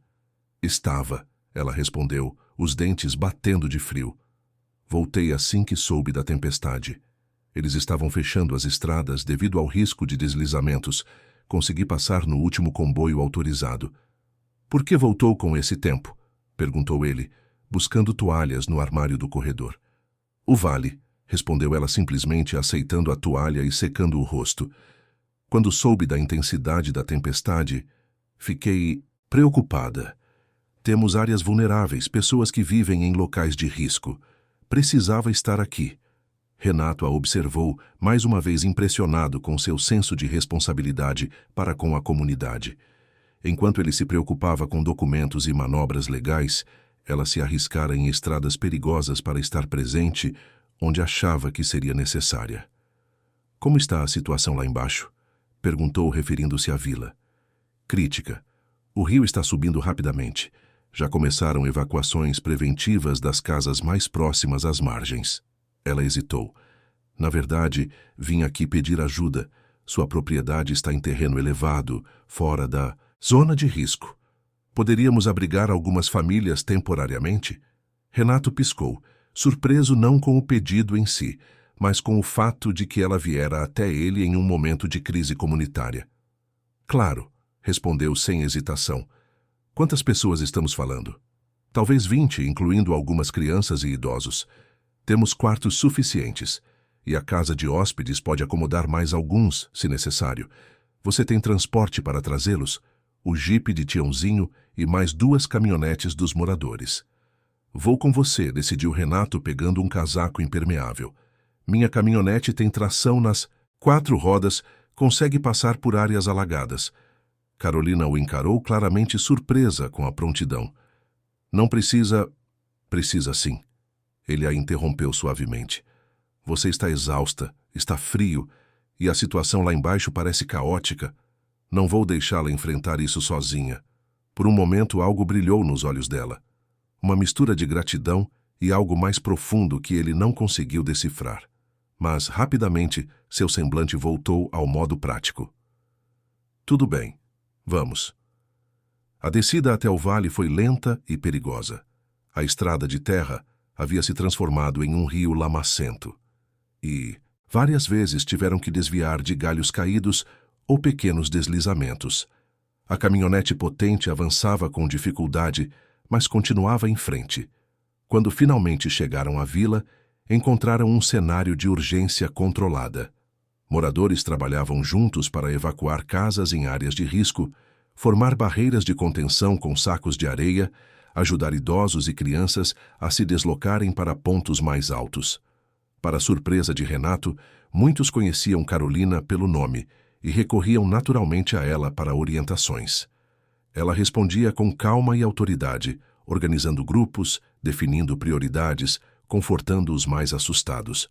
"Estava," ela respondeu, os dentes batendo de frio. "Voltei assim que soube da tempestade. Eles estavam fechando as estradas devido ao risco de deslizamentos. Consegui passar no último comboio autorizado." "Por que voltou com esse tempo?" perguntou ele, buscando toalhas no armário do corredor. "O vale," respondeu ela simplesmente, aceitando a toalha e secando o rosto. "Quando soube da intensidade da tempestade, fiquei preocupada. Temos áreas vulneráveis, pessoas que vivem em locais de risco. Precisava estar aqui." Renato a observou, mais uma vez impressionado com seu senso de responsabilidade para com a comunidade. Enquanto ele se preocupava com documentos e manobras legais, ela se arriscara em estradas perigosas para estar presente onde achava que seria necessária. "Como está a situação lá embaixo?" perguntou, referindo-se à vila. "Crítica. O rio está subindo rapidamente. Já começaram evacuações preventivas das casas mais próximas às margens." Ela hesitou. "Na verdade, vim aqui pedir ajuda. Sua propriedade está em terreno elevado, fora da zona de risco. Poderíamos abrigar algumas famílias temporariamente? Renato piscou, surpreso não com o pedido em si, mas com o fato de que ela viera até ele em um momento de crise comunitária. Claro, respondeu sem hesitação. Quantas pessoas estamos falando? Talvez 20, incluindo algumas crianças e idosos. Temos quartos suficientes, e a casa de hóspedes pode acomodar mais alguns, se necessário. Você tem transporte para trazê-los? O jipe de Tiãozinho e mais 2 caminhonetes dos moradores. Vou com você, decidiu Renato pegando um casaco impermeável. Minha caminhonete tem tração nas 4 rodas, consegue passar por áreas alagadas. Carolina o encarou claramente surpresa com a prontidão. Não precisa... Precisa sim. Ele a interrompeu suavemente. Você está exausta, está frio, e a situação lá embaixo parece caótica. Não vou deixá-la enfrentar isso sozinha. Por um momento algo brilhou nos olhos dela. Uma mistura de gratidão e algo mais profundo que ele não conseguiu decifrar. Mas, rapidamente, seu semblante voltou ao modo prático. Tudo bem. Vamos. A descida até o vale foi lenta e perigosa. A estrada de terra havia se transformado em um rio lamacento. E, várias vezes, tiveram que desviar de galhos caídos ou pequenos deslizamentos. A caminhonete potente avançava com dificuldade, mas continuava em frente. Quando finalmente chegaram à vila, encontraram um cenário de urgência controlada. Moradores trabalhavam juntos para evacuar casas em áreas de risco, formar barreiras de contenção com sacos de areia, ajudar idosos e crianças a se deslocarem para pontos mais altos. Para surpresa de Renato, muitos conheciam Carolina pelo nome e recorriam naturalmente a ela para orientações. Ela respondia com calma e autoridade, organizando grupos, definindo prioridades, confortando os mais assustados.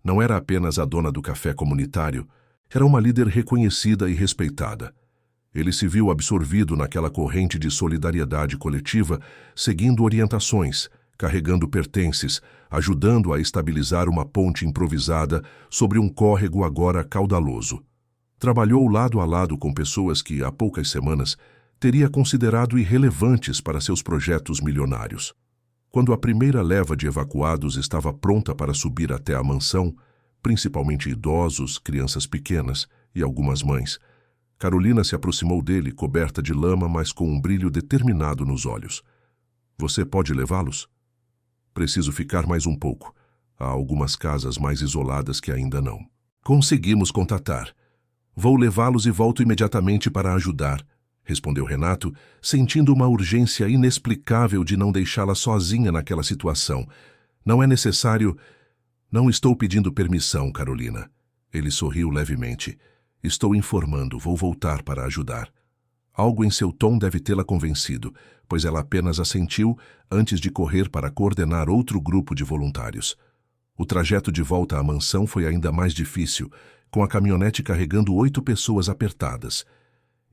Não era apenas a dona do café comunitário, era uma líder reconhecida e respeitada. Ele se viu absorvido naquela corrente de solidariedade coletiva, seguindo orientações, carregando pertences, ajudando a estabilizar uma ponte improvisada sobre um córrego agora caudaloso. Trabalhou lado a lado com pessoas que, há poucas semanas, teria considerado irrelevantes para seus projetos milionários. Quando a primeira leva de evacuados estava pronta para subir até a mansão, principalmente idosos, crianças pequenas e algumas mães, Carolina se aproximou dele, coberta de lama, mas com um brilho determinado nos olhos. Você pode levá-los? Preciso ficar mais um pouco. Há algumas casas mais isoladas que ainda não. Conseguimos contatar. Vou levá-los e volto imediatamente para ajudar, respondeu Renato, sentindo uma urgência inexplicável de não deixá-la sozinha naquela situação. Não é necessário... Não estou pedindo permissão, Carolina. Ele sorriu levemente. Estou informando, vou voltar para ajudar. Algo em seu tom deve tê-la convencido, pois ela apenas assentiu antes de correr para coordenar outro grupo de voluntários. O trajeto de volta à mansão foi ainda mais difícil, com a caminhonete carregando 8 pessoas apertadas,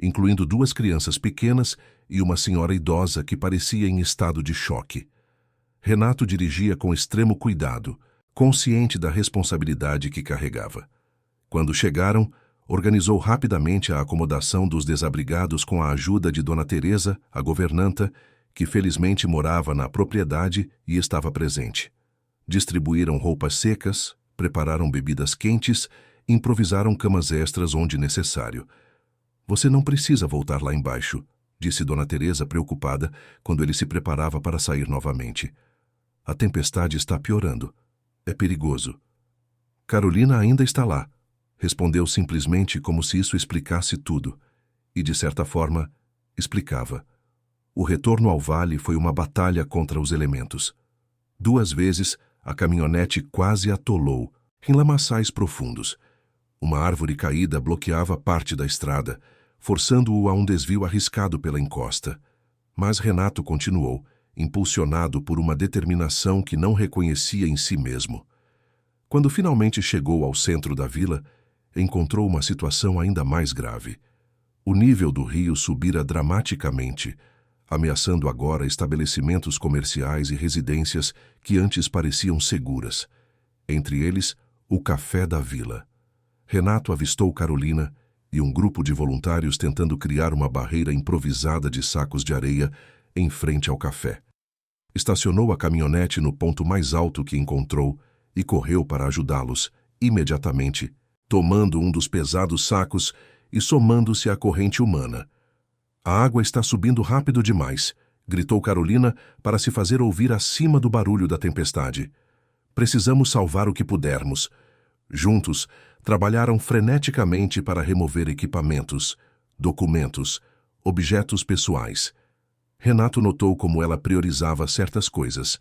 incluindo 2 crianças pequenas e uma senhora idosa que parecia em estado de choque. Renato dirigia com extremo cuidado, consciente da responsabilidade que carregava. Quando chegaram, organizou rapidamente a acomodação dos desabrigados com a ajuda de Dona Teresa, a governanta, que felizmente morava na propriedade e estava presente. Distribuíram roupas secas, prepararam bebidas quentes, improvisaram camas extras onde necessário. Você não precisa voltar lá embaixo, disse Dona Teresa preocupada quando ele se preparava para sair novamente. A tempestade está piorando. É perigoso. Carolina ainda está lá. Respondeu simplesmente como se isso explicasse tudo. E, de certa forma, explicava. O retorno ao vale foi uma batalha contra os elementos. 2 vezes, a caminhonete quase atolou, em lamaçais profundos. Uma árvore caída bloqueava parte da estrada, forçando-o a um desvio arriscado pela encosta. Mas Renato continuou, impulsionado por uma determinação que não reconhecia em si mesmo. Quando finalmente chegou ao centro da vila, encontrou uma situação ainda mais grave. O nível do rio subira dramaticamente, ameaçando agora estabelecimentos comerciais e residências que antes pareciam seguras. Entre eles, o café da vila. Renato avistou Carolina e um grupo de voluntários tentando criar uma barreira improvisada de sacos de areia em frente ao café. Estacionou a caminhonete no ponto mais alto que encontrou e correu para ajudá-los, imediatamente, tomando um dos pesados sacos e somando-se à corrente humana. A água está subindo rápido demais, gritou Carolina para se fazer ouvir acima do barulho da tempestade. Precisamos salvar o que pudermos. Juntos, trabalharam freneticamente para remover equipamentos, documentos, objetos pessoais. Renato notou como ela priorizava certas coisas.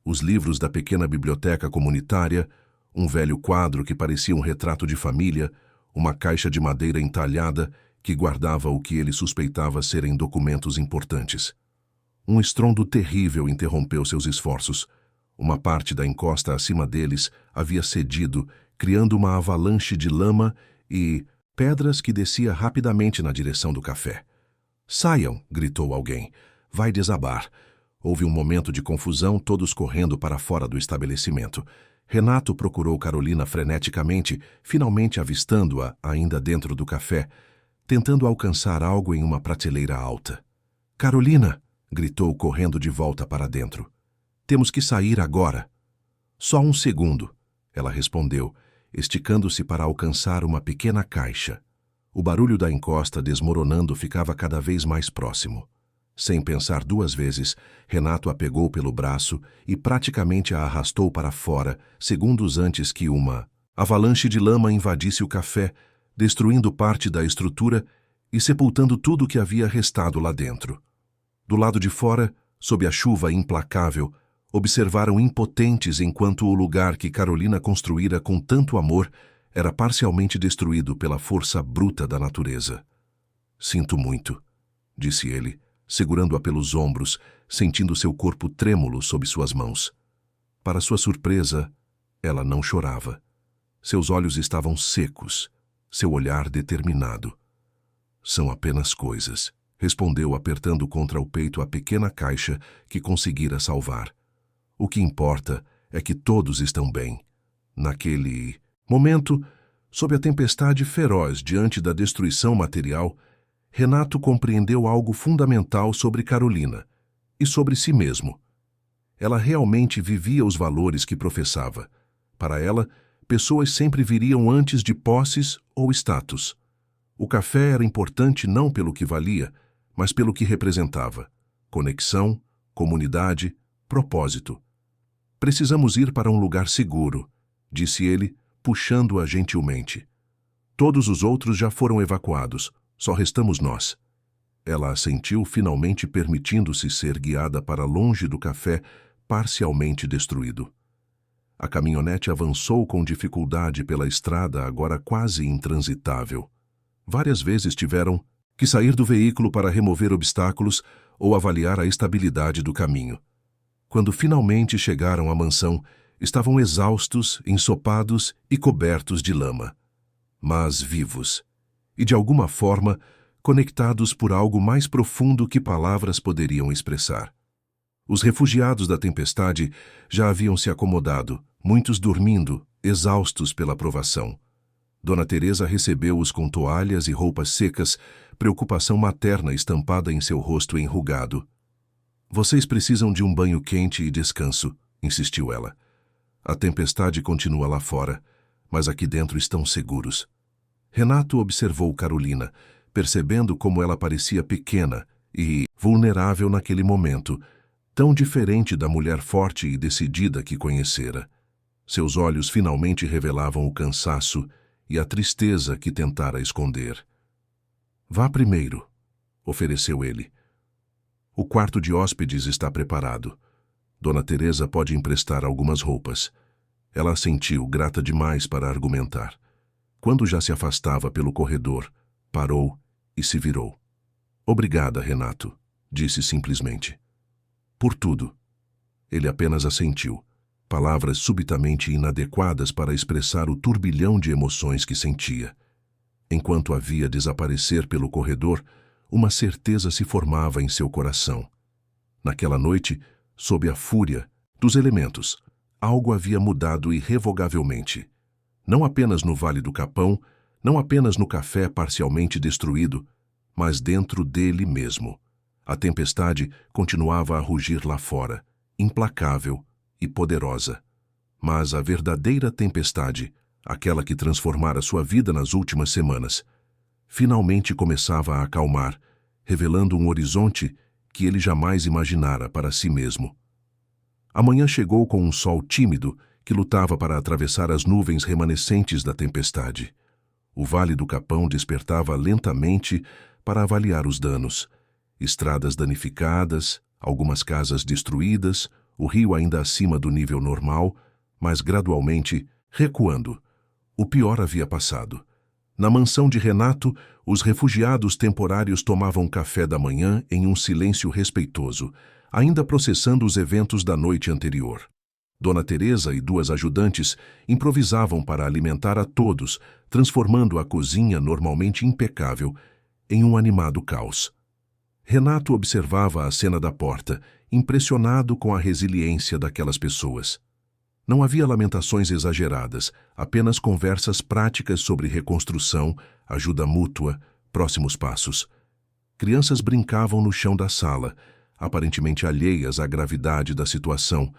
Os livros da pequena biblioteca comunitária, um velho quadro que parecia um retrato de família, uma caixa de madeira entalhada que guardava o que ele suspeitava serem documentos importantes. Um estrondo terrível interrompeu seus esforços. Uma parte da encosta acima deles havia cedido, criando uma avalanche de lama e pedras que descia rapidamente na direção do café. "Saiam!" gritou alguém. "Vai desabar." Houve um momento de confusão, todos correndo para fora do estabelecimento. Renato procurou Carolina freneticamente, finalmente avistando-a ainda dentro do café, tentando alcançar algo em uma prateleira alta. "Carolina!" gritou, correndo de volta para dentro. "Temos que sair agora." "Só um segundo," ela respondeu, esticando-se para alcançar uma pequena caixa. O barulho da encosta desmoronando ficava cada vez mais próximo. Sem pensar duas vezes, Renato a pegou pelo braço e praticamente a arrastou para fora, segundos antes que uma avalanche de lama invadisse o café, destruindo parte da estrutura e sepultando tudo o que havia restado lá dentro. Do lado de fora, sob a chuva implacável, observaram impotentes enquanto o lugar que Carolina construíra com tanto amor era parcialmente destruído pela força bruta da natureza. "Sinto muito," disse ele, segurando-a pelos ombros, sentindo seu corpo trêmulo sob suas mãos. Para sua surpresa, ela não chorava. Seus olhos estavam secos, seu olhar determinado. "São apenas coisas," respondeu, apertando contra o peito a pequena caixa que conseguira salvar. "O que importa é que todos estão bem." Naquele momento, sob a tempestade feroz diante da destruição material, Renato compreendeu algo fundamental sobre Carolina e sobre si mesmo. Ela realmente vivia os valores que professava. Para ela, pessoas sempre viriam antes de posses ou status. O café era importante não pelo que valia, mas pelo que representava: conexão, comunidade, propósito. "Precisamos ir para um lugar seguro," disse ele, puxando-a gentilmente. "Todos os outros já foram evacuados. Só restamos nós." Ela assentiu, finalmente permitindo-se ser guiada para longe do café, parcialmente destruído. A caminhonete avançou com dificuldade pela estrada, agora quase intransitável. Várias vezes tiveram que sair do veículo para remover obstáculos ou avaliar a estabilidade do caminho. Quando finalmente chegaram à mansão, estavam exaustos, ensopados e cobertos de lama, mas vivos. E, de alguma forma, conectados por algo mais profundo que palavras poderiam expressar. Os refugiados da tempestade já haviam se acomodado, muitos dormindo, exaustos pela provação. Dona Teresa recebeu-os com toalhas e roupas secas, preocupação materna estampada em seu rosto enrugado. "Vocês precisam de um banho quente e descanso," insistiu ela. "A tempestade continua lá fora, mas aqui dentro estão seguros." Renato observou Carolina, percebendo como ela parecia pequena e vulnerável naquele momento, tão diferente da mulher forte e decidida que conhecera. Seus olhos finalmente revelavam o cansaço e a tristeza que tentara esconder. "Vá primeiro," ofereceu ele. "O quarto de hóspedes está preparado. Dona Teresa pode emprestar algumas roupas." Ela assentiu, grata demais para argumentar. Quando já se afastava pelo corredor, parou e se virou. "Obrigada, Renato," disse simplesmente. "Por tudo." Ele apenas assentiu, palavras subitamente inadequadas para expressar o turbilhão de emoções que sentia. Enquanto a via desaparecer pelo corredor, uma certeza se formava em seu coração. Naquela noite, sob a fúria dos elementos, algo havia mudado irrevogavelmente. Não apenas no Vale do Capão, não apenas no café parcialmente destruído, mas dentro dele mesmo. A tempestade continuava a rugir lá fora, implacável e poderosa. Mas a verdadeira tempestade, aquela que transformara sua vida nas últimas semanas, finalmente começava a acalmar, revelando um horizonte que ele jamais imaginara para si mesmo. A manhã chegou com um sol tímido que lutava para atravessar as nuvens remanescentes da tempestade. O Vale do Capão despertava lentamente para avaliar os danos. Estradas danificadas, algumas casas destruídas, o rio ainda acima do nível normal, mas gradualmente recuando. O pior havia passado. Na mansão de Renato, os refugiados temporários tomavam café da manhã em um silêncio respeitoso, ainda processando os eventos da noite anterior. Dona Teresa e duas ajudantes improvisavam para alimentar a todos, transformando a cozinha normalmente impecável em um animado caos. Renato observava a cena da porta, impressionado com a resiliência daquelas pessoas. Não havia lamentações exageradas, apenas conversas práticas sobre reconstrução, ajuda mútua, próximos passos. Crianças brincavam no chão da sala, aparentemente alheias à gravidade da situação,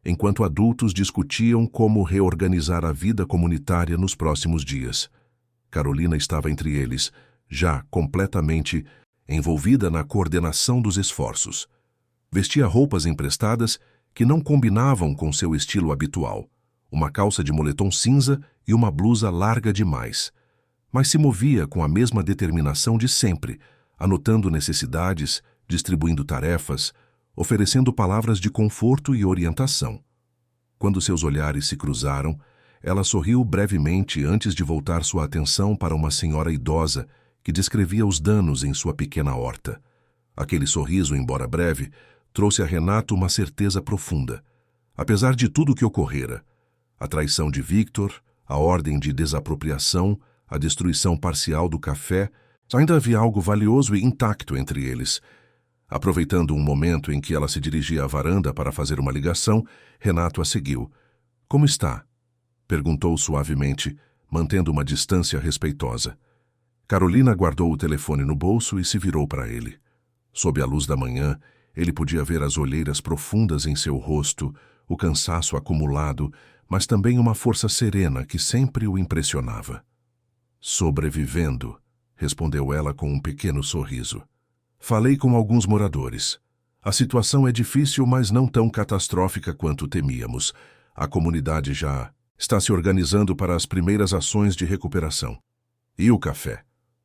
enquanto adultos discutiam como reorganizar a vida comunitária nos próximos dias. Carolina estava entre eles, já completamente envolvida na coordenação dos esforços. Vestia roupas emprestadas que não combinavam com seu estilo habitual, uma calça de moletom cinza e uma blusa larga demais. Mas se movia com a mesma determinação de sempre, anotando necessidades, distribuindo tarefas, oferecendo palavras de conforto e orientação. Quando seus olhares se cruzaram, ela sorriu brevemente antes de voltar sua atenção para uma senhora idosa que descrevia os danos em sua pequena horta. Aquele sorriso, embora breve, trouxe a Renato uma certeza profunda. Apesar de tudo o que ocorrera, a traição de Victor, a ordem de desapropriação, a destruição parcial do café, ainda havia algo valioso e intacto entre eles. Aproveitando um momento em que ela se dirigia à varanda para fazer uma ligação, Renato a seguiu. — Como está? Perguntou suavemente, mantendo uma distância respeitosa. Carolina guardou o telefone no bolso e se virou para ele. Sob a luz da manhã, ele podia ver as olheiras profundas em seu rosto, o cansaço acumulado, mas também uma força serena que sempre o impressionava. — Sobrevivendo, respondeu ela com um pequeno sorriso. Falei com alguns moradores. A situação é difícil, mas não tão catastrófica quanto temíamos. A comunidade já está se organizando para as primeiras ações de recuperação. E o café?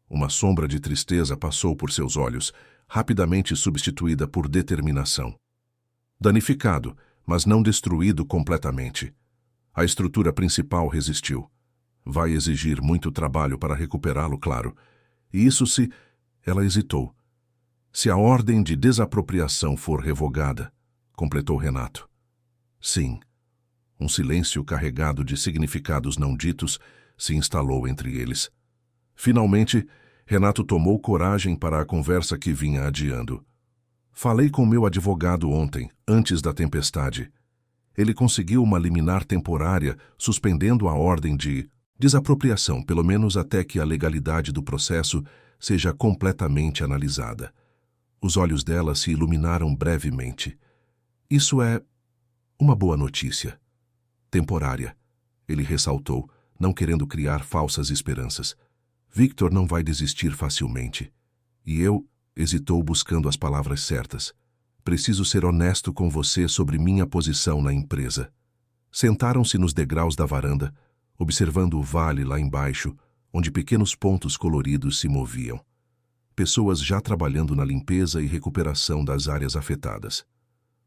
Uma sombra de tristeza passou por seus olhos, rapidamente substituída por determinação. Danificado, mas não destruído completamente. A estrutura principal resistiu. Vai exigir muito trabalho para recuperá-lo, claro. E isso se... Ela hesitou. Se a ordem de desapropriação for revogada, completou Renato. Sim. Um silêncio carregado de significados não ditos se instalou entre eles. Finalmente, Renato tomou coragem para a conversa que vinha adiando. Falei com meu advogado ontem, antes da tempestade. Ele conseguiu uma liminar temporária, suspendendo a ordem de desapropriação, pelo menos até que a legalidade do processo seja completamente analisada. Os olhos dela se iluminaram brevemente. Isso é uma boa notícia. Temporária, ele ressaltou, não querendo criar falsas esperanças. Victor não vai desistir facilmente. E eu, hesitou buscando as palavras certas. Preciso ser honesto com você sobre minha posição na empresa. Sentaram-se nos degraus da varanda, observando o vale lá embaixo, onde pequenos pontos coloridos se moviam. Pessoas já trabalhando na limpeza e recuperação das áreas afetadas.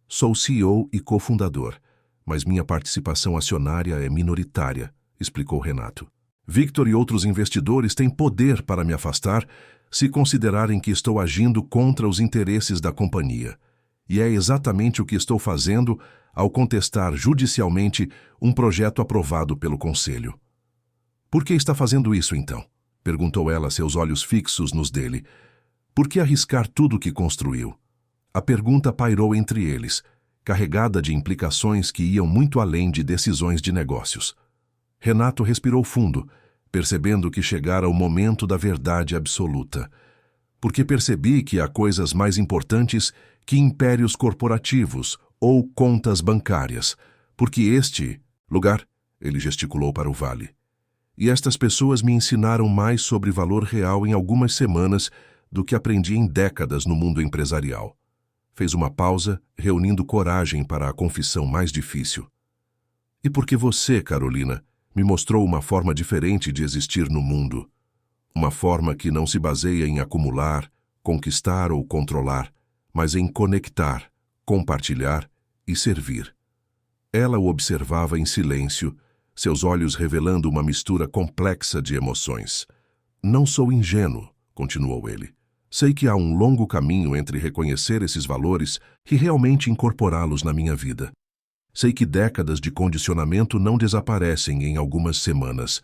Sou CEO e cofundador, mas minha participação acionária é minoritária, explicou Renato. Victor e outros investidores têm poder para me afastar se considerarem que estou agindo contra os interesses da companhia. E é exatamente o que estou fazendo ao contestar judicialmente um projeto aprovado pelo Conselho. Por que está fazendo isso, então? Perguntou ela, seus olhos fixos nos dele. Por que arriscar tudo o que construiu? A pergunta pairou entre eles, carregada de implicações que iam muito além de decisões de negócios. Renato respirou fundo, percebendo que chegara o momento da verdade absoluta. Porque percebi que há coisas mais importantes que impérios corporativos ou contas bancárias, porque este lugar, ele gesticulou para o vale. E estas pessoas me ensinaram mais sobre valor real em algumas semanas do que aprendi em décadas no mundo empresarial. Fez uma pausa, reunindo coragem para a confissão mais difícil. E porque você, Carolina, me mostrou uma forma diferente de existir no mundo. Uma forma que não se baseia em acumular, conquistar ou controlar, mas em conectar, compartilhar e servir. Ela o observava em silêncio, seus olhos revelando uma mistura complexa de emoções. Não sou ingênuo, continuou ele. Sei que há um longo caminho entre reconhecer esses valores e realmente incorporá-los na minha vida. Sei que décadas de condicionamento não desaparecem em algumas semanas,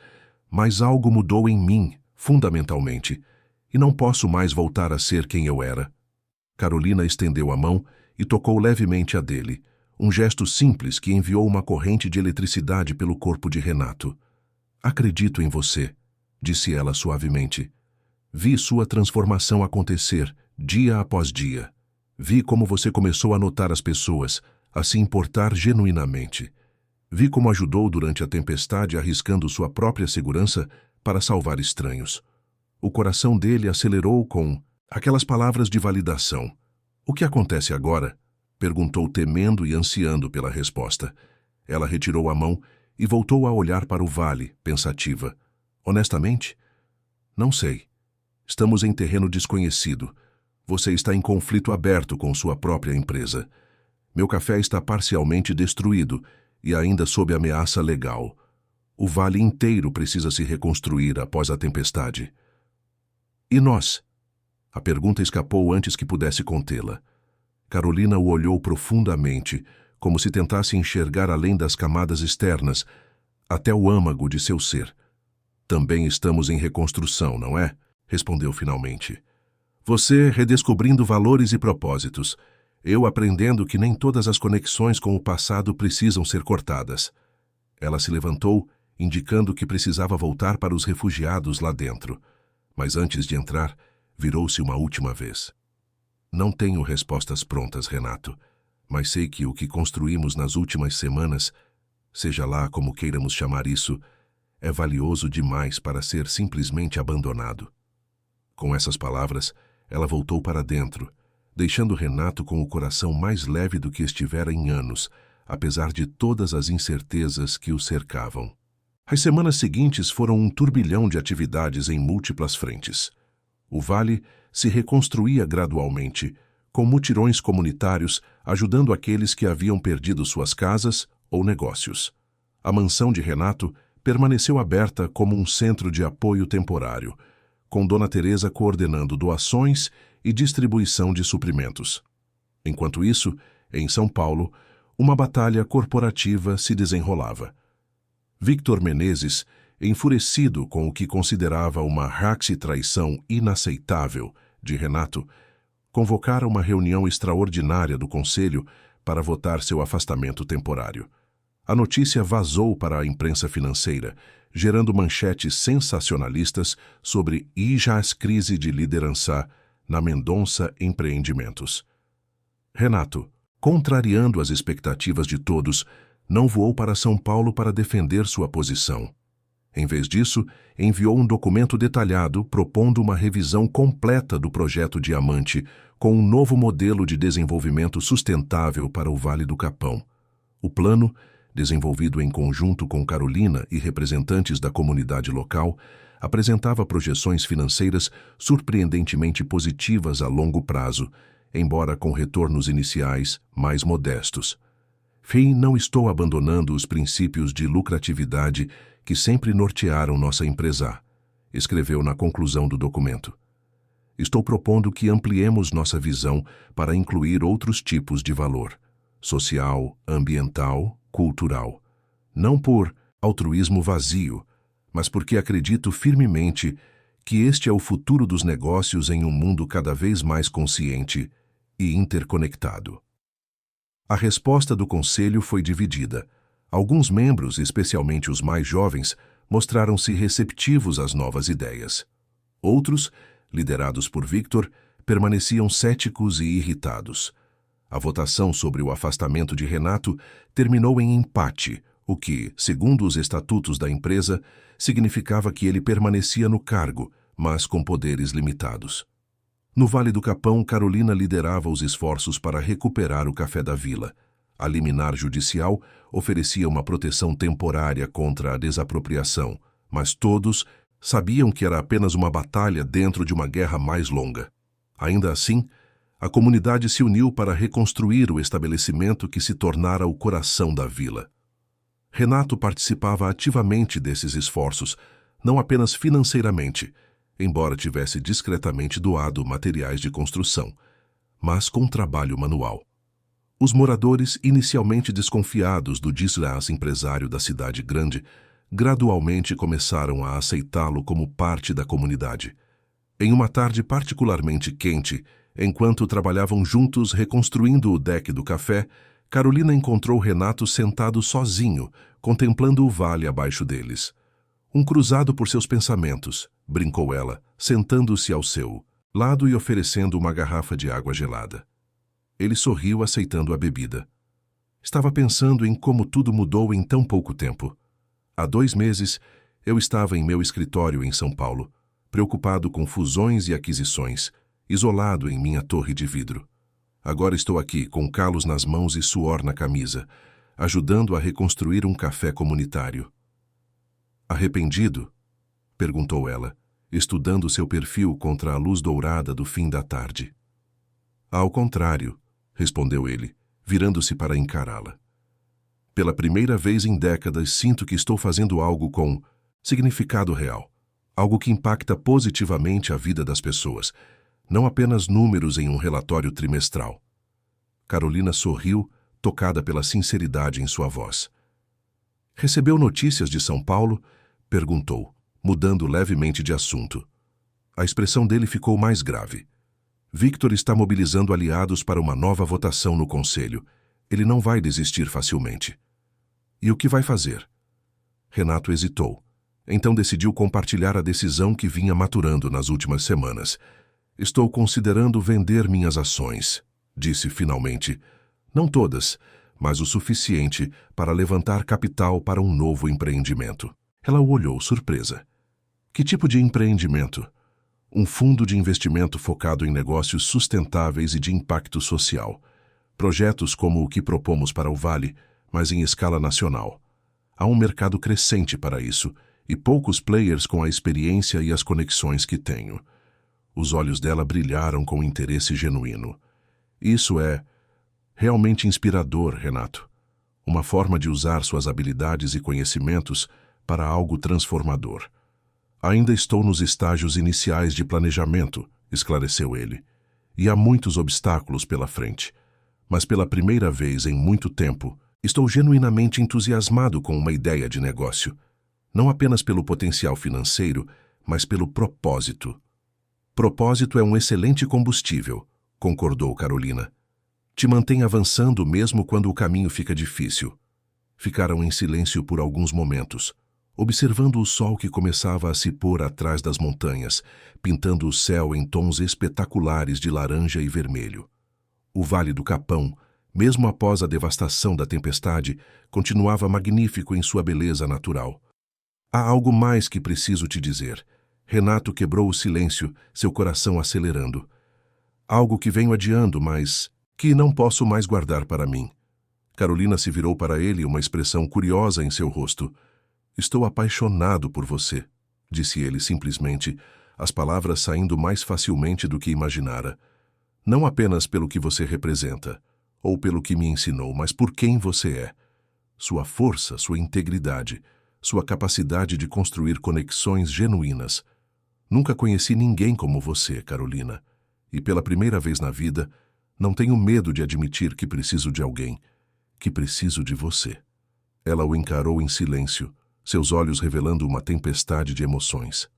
mas algo mudou em mim, fundamentalmente, e não posso mais voltar a ser quem eu era. Carolina estendeu a mão e tocou levemente a dele, um gesto simples que enviou uma corrente de eletricidade pelo corpo de Renato. Acredito em você, disse ela suavemente. Vi sua transformação acontecer, dia após dia. Vi como você começou a notar as pessoas, a se importar genuinamente. Vi como ajudou durante a tempestade arriscando sua própria segurança para salvar estranhos. O coração dele acelerou com aquelas palavras de validação. O que acontece agora? Perguntou temendo e ansiando pela resposta. Ela retirou a mão e voltou a olhar para o vale, pensativa. Honestamente? Não sei. Estamos em terreno desconhecido. Você está em conflito aberto com sua própria empresa. Meu café está parcialmente destruído e ainda sob ameaça legal. O vale inteiro precisa se reconstruir após a tempestade. E nós? A pergunta escapou antes que pudesse contê-la. Carolina o olhou profundamente, como se tentasse enxergar além das camadas externas, até o âmago de seu ser. Também estamos em reconstrução, não é? Respondeu finalmente. Você redescobrindo valores e propósitos. Eu aprendendo que nem todas as conexões com o passado precisam ser cortadas. Ela se levantou, indicando que precisava voltar para os refugiados lá dentro. Mas antes de entrar, virou-se uma última vez. Não tenho respostas prontas, Renato, mas sei que o que construímos nas últimas semanas, seja lá como queiramos chamar isso, é valioso demais para ser simplesmente abandonado. Com essas palavras, ela voltou para dentro, deixando Renato com o coração mais leve do que estivera em anos, apesar de todas as incertezas que o cercavam. As semanas seguintes foram um turbilhão de atividades em múltiplas frentes. O vale se reconstruía gradualmente, com mutirões comunitários ajudando aqueles que haviam perdido suas casas ou negócios. A mansão de Renato permaneceu aberta como um centro de apoio temporário, com Dona Teresa coordenando doações e distribuição de suprimentos. Enquanto isso, em São Paulo, uma batalha corporativa se desenrolava. Victor Menezes, enfurecido com o que considerava uma raxi-traição inaceitável de Renato, convocara uma reunião extraordinária do Conselho para votar seu afastamento temporário. A notícia vazou para a imprensa financeira, gerando manchetes sensacionalistas sobre Ijas crise de liderança na Mendonça Empreendimentos. Renato, contrariando as expectativas de todos, não voou para São Paulo para defender sua posição. Em vez disso, enviou um documento detalhado propondo uma revisão completa do projeto Diamante com um novo modelo de desenvolvimento sustentável para o Vale do Capão. O plano, desenvolvido em conjunto com Carolina e representantes da comunidade local, apresentava projeções financeiras surpreendentemente positivas a longo prazo, embora com retornos iniciais mais modestos. Não estou abandonando os princípios de lucratividade que sempre nortearam nossa empresa, escreveu na conclusão do documento. Estou propondo que ampliemos nossa visão para incluir outros tipos de valor, social, ambiental, cultural. Não por altruísmo vazio, mas porque acredito firmemente que este é o futuro dos negócios em um mundo cada vez mais consciente e interconectado. A resposta do Conselho foi dividida. Alguns membros, especialmente os mais jovens, mostraram-se receptivos às novas ideias. Outros, liderados por Victor, permaneciam céticos e irritados. A votação sobre o afastamento de Renato terminou em empate, o que, segundo os estatutos da empresa, significava que ele permanecia no cargo, mas com poderes limitados. No Vale do Capão, Carolina liderava os esforços para recuperar o Café da Vila. A liminar judicial oferecia uma proteção temporária contra a desapropriação, mas todos sabiam que era apenas uma batalha dentro de uma guerra mais longa. Ainda assim, a comunidade se uniu para reconstruir o estabelecimento que se tornara o coração da vila. Renato participava ativamente desses esforços, não apenas financeiramente, embora tivesse discretamente doado materiais de construção, mas com trabalho manual. Os moradores, inicialmente desconfiados do disfarce empresário da cidade grande, gradualmente começaram a aceitá-lo como parte da comunidade. Em uma tarde particularmente quente, enquanto trabalhavam juntos reconstruindo o deck do café, Carolina encontrou Renato sentado sozinho, contemplando o vale abaixo deles. Cruzado por seus pensamentos, brincou ela, sentando-se ao seu lado e oferecendo uma garrafa de água gelada. Ele sorriu, aceitando a bebida. Estava pensando em como tudo mudou em tão pouco tempo. Há 2 meses, eu estava em meu escritório em São Paulo, preocupado com fusões e aquisições, isolado em minha torre de vidro. Agora estou aqui, com calos nas mãos e suor na camisa, ajudando a reconstruir um café comunitário. Arrependido? Perguntou ela, estudando seu perfil contra a luz dourada do fim da tarde. Ao contrário, respondeu ele, virando-se para encará-la. Pela primeira vez em décadas, sinto que estou fazendo algo com significado real, algo que impacta positivamente a vida das pessoas, não apenas números em um relatório trimestral. Carolina sorriu, tocada pela sinceridade em sua voz. Recebeu notícias de São Paulo? Perguntou, mudando levemente de assunto. A expressão dele ficou mais grave. Victor está mobilizando aliados para uma nova votação no Conselho. Ele não vai desistir facilmente. E o que vai fazer? Renato hesitou. Então decidiu compartilhar a decisão que vinha maturando nas últimas semanas. Estou considerando vender minhas ações, disse finalmente. Não todas, mas o suficiente para levantar capital para um novo empreendimento. Ela o olhou surpresa. Que tipo de empreendimento? Um fundo de investimento focado em negócios sustentáveis e de impacto social. Projetos como o que propomos para o Vale, mas em escala nacional. Há um mercado crescente para isso, e poucos players com a experiência e as conexões que tenho. Os olhos dela brilharam com interesse genuíno. Isso é realmente inspirador, Renato. Uma forma de usar suas habilidades e conhecimentos para algo transformador. Ainda estou nos estágios iniciais de planejamento, esclareceu ele. E há muitos obstáculos pela frente. Mas pela primeira vez em muito tempo, estou genuinamente entusiasmado com uma ideia de negócio. Não apenas pelo potencial financeiro, mas pelo propósito. Propósito é um excelente combustível, concordou Carolina. Te mantém avançando mesmo quando o caminho fica difícil. Ficaram em silêncio por alguns momentos, observando o sol que começava a se pôr atrás das montanhas, pintando o céu em tons espetaculares de laranja e vermelho. O Vale do Capão, mesmo após a devastação da tempestade, continuava magnífico em sua beleza natural. Há algo mais que preciso te dizer. Renato quebrou o silêncio, seu coração acelerando. Algo que venho adiando, mas que não posso mais guardar para mim. Carolina se virou para ele, uma expressão curiosa em seu rosto. Estou apaixonado por você, disse ele simplesmente, as palavras saindo mais facilmente do que imaginara. Não apenas pelo que você representa, ou pelo que me ensinou, mas por quem você é. Sua força, sua integridade, sua capacidade de construir conexões genuínas. Nunca conheci ninguém como você, Carolina, e pela primeira vez na vida, não tenho medo de admitir que preciso de alguém, que preciso de você. Ela o encarou em silêncio, seus olhos revelando uma tempestade de emoções.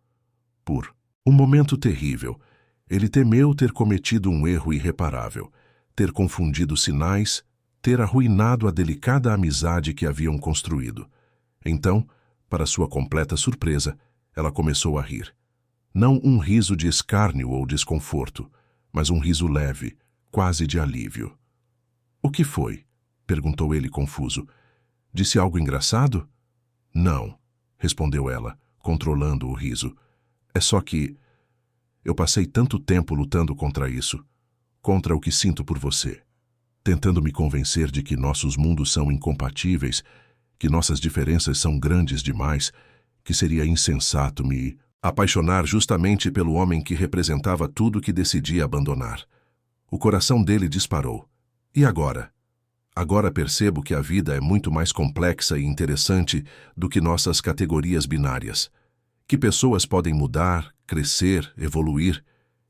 Por um momento terrível, ele temeu ter cometido um erro irreparável, ter confundido sinais, ter arruinado a delicada amizade que haviam construído. Então, para sua completa surpresa, ela começou a rir. Não um riso de escárnio ou desconforto, mas um riso leve, quase de alívio. "O que foi?" perguntou ele confuso. "Disse algo engraçado?" "Não", respondeu ela, controlando o riso. "É só que eu passei tanto tempo lutando contra isso, contra o que sinto por você, tentando me convencer de que nossos mundos são incompatíveis, que nossas diferenças são grandes demais, que seria insensato me apaixonar justamente pelo homem que representava tudo que decidi abandonar." O coração dele disparou. "E agora? Agora percebo que a vida é muito mais complexa e interessante do que nossas categorias binárias. Que pessoas podem mudar, crescer, evoluir,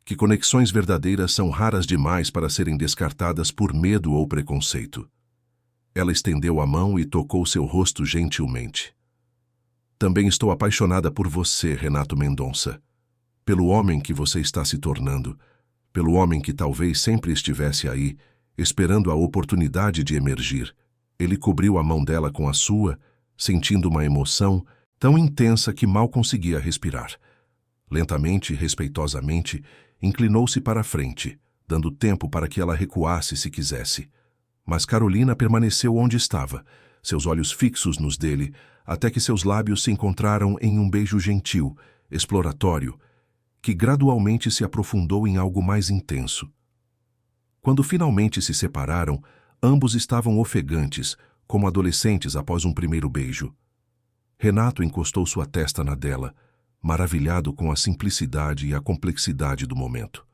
que conexões verdadeiras são raras demais para serem descartadas por medo ou preconceito." Ela estendeu a mão e tocou seu rosto gentilmente. "Também estou apaixonada por você, Renato Mendonça. Pelo homem que você está se tornando, pelo homem que talvez sempre estivesse aí, esperando a oportunidade de emergir." Ele cobriu a mão dela com a sua, sentindo uma emoção tão intensa que mal conseguia respirar. Lentamente e respeitosamente, inclinou-se para a frente, dando tempo para que ela recuasse se quisesse. Mas Carolina permaneceu onde estava, seus olhos fixos nos dele, até que seus lábios se encontraram em um beijo gentil, exploratório, que gradualmente se aprofundou em algo mais intenso. Quando finalmente se separaram, ambos estavam ofegantes, como adolescentes após um primeiro beijo. Renato encostou sua testa na dela, maravilhado com a simplicidade e a complexidade do momento.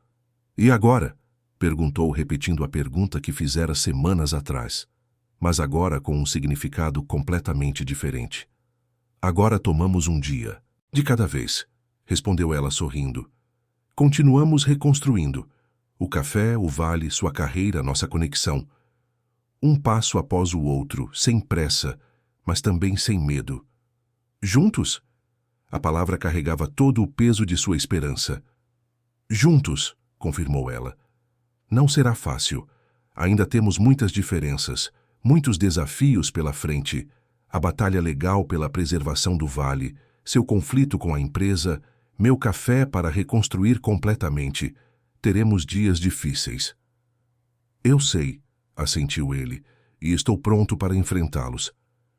"E agora?" perguntou, repetindo a pergunta que fizera semanas atrás, mas agora com um significado completamente diferente. "Agora tomamos um dia, de cada vez", respondeu ela sorrindo. "Continuamos reconstruindo. O café, o vale, sua carreira, nossa conexão. Um passo após o outro, sem pressa, mas também sem medo. Juntos?" A palavra carregava todo o peso de sua esperança. "Juntos", confirmou ela. "Não será fácil. Ainda temos muitas diferenças, muitos desafios pela frente. A batalha legal pela preservação do vale, seu conflito com a empresa, meu café para reconstruir completamente. Teremos dias difíceis." "Eu sei", assentiu ele, "e estou pronto para enfrentá-los,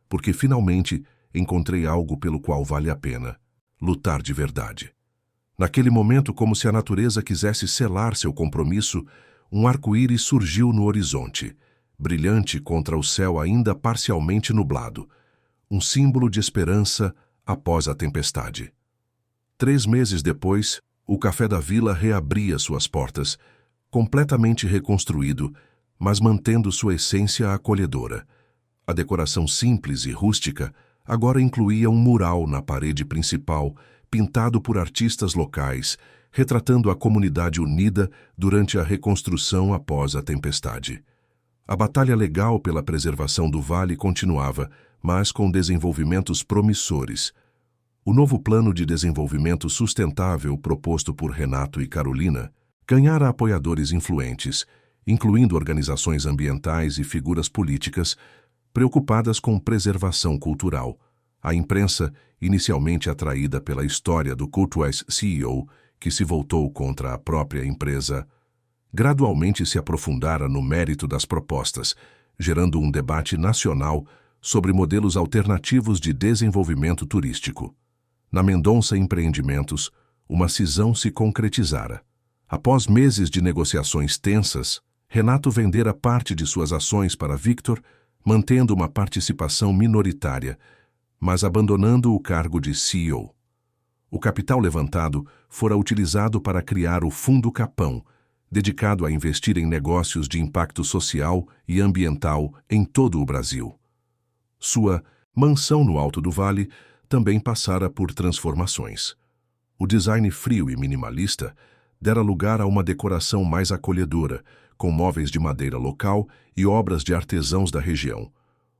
porque finalmente encontrei algo pelo qual vale a pena lutar de verdade." Naquele momento, como se a natureza quisesse selar seu compromisso, um arco-íris surgiu no horizonte, brilhante contra o céu ainda parcialmente nublado, um símbolo de esperança após a tempestade. 3 meses depois, o Café da Vila reabria suas portas, completamente reconstruído, mas mantendo sua essência acolhedora. A decoração simples e rústica agora incluía um mural na parede principal, pintado por artistas locais, retratando a comunidade unida durante a reconstrução após a tempestade. A batalha legal pela preservação do vale continuava, mas com desenvolvimentos promissores. O novo plano de desenvolvimento sustentável proposto por Renato e Carolina ganhara apoiadores influentes, incluindo organizações ambientais e figuras políticas preocupadas com preservação cultural. A imprensa, inicialmente atraída pela história do Courtois CEO, que se voltou contra a própria empresa, gradualmente se aprofundara no mérito das propostas, gerando um debate nacional sobre modelos alternativos de desenvolvimento turístico. Na Mendonça Empreendimentos, uma cisão se concretizara. Após meses de negociações tensas, Renato vendera parte de suas ações para Victor, mantendo uma participação minoritária, mas abandonando o cargo de CEO. O capital levantado fora utilizado para criar o Fundo Capão, dedicado a investir em negócios de impacto social e ambiental em todo o Brasil. Sua mansão no Alto do Vale também passara por transformações. O design frio e minimalista dera lugar a uma decoração mais acolhedora, com móveis de madeira local e obras de artesãos da região.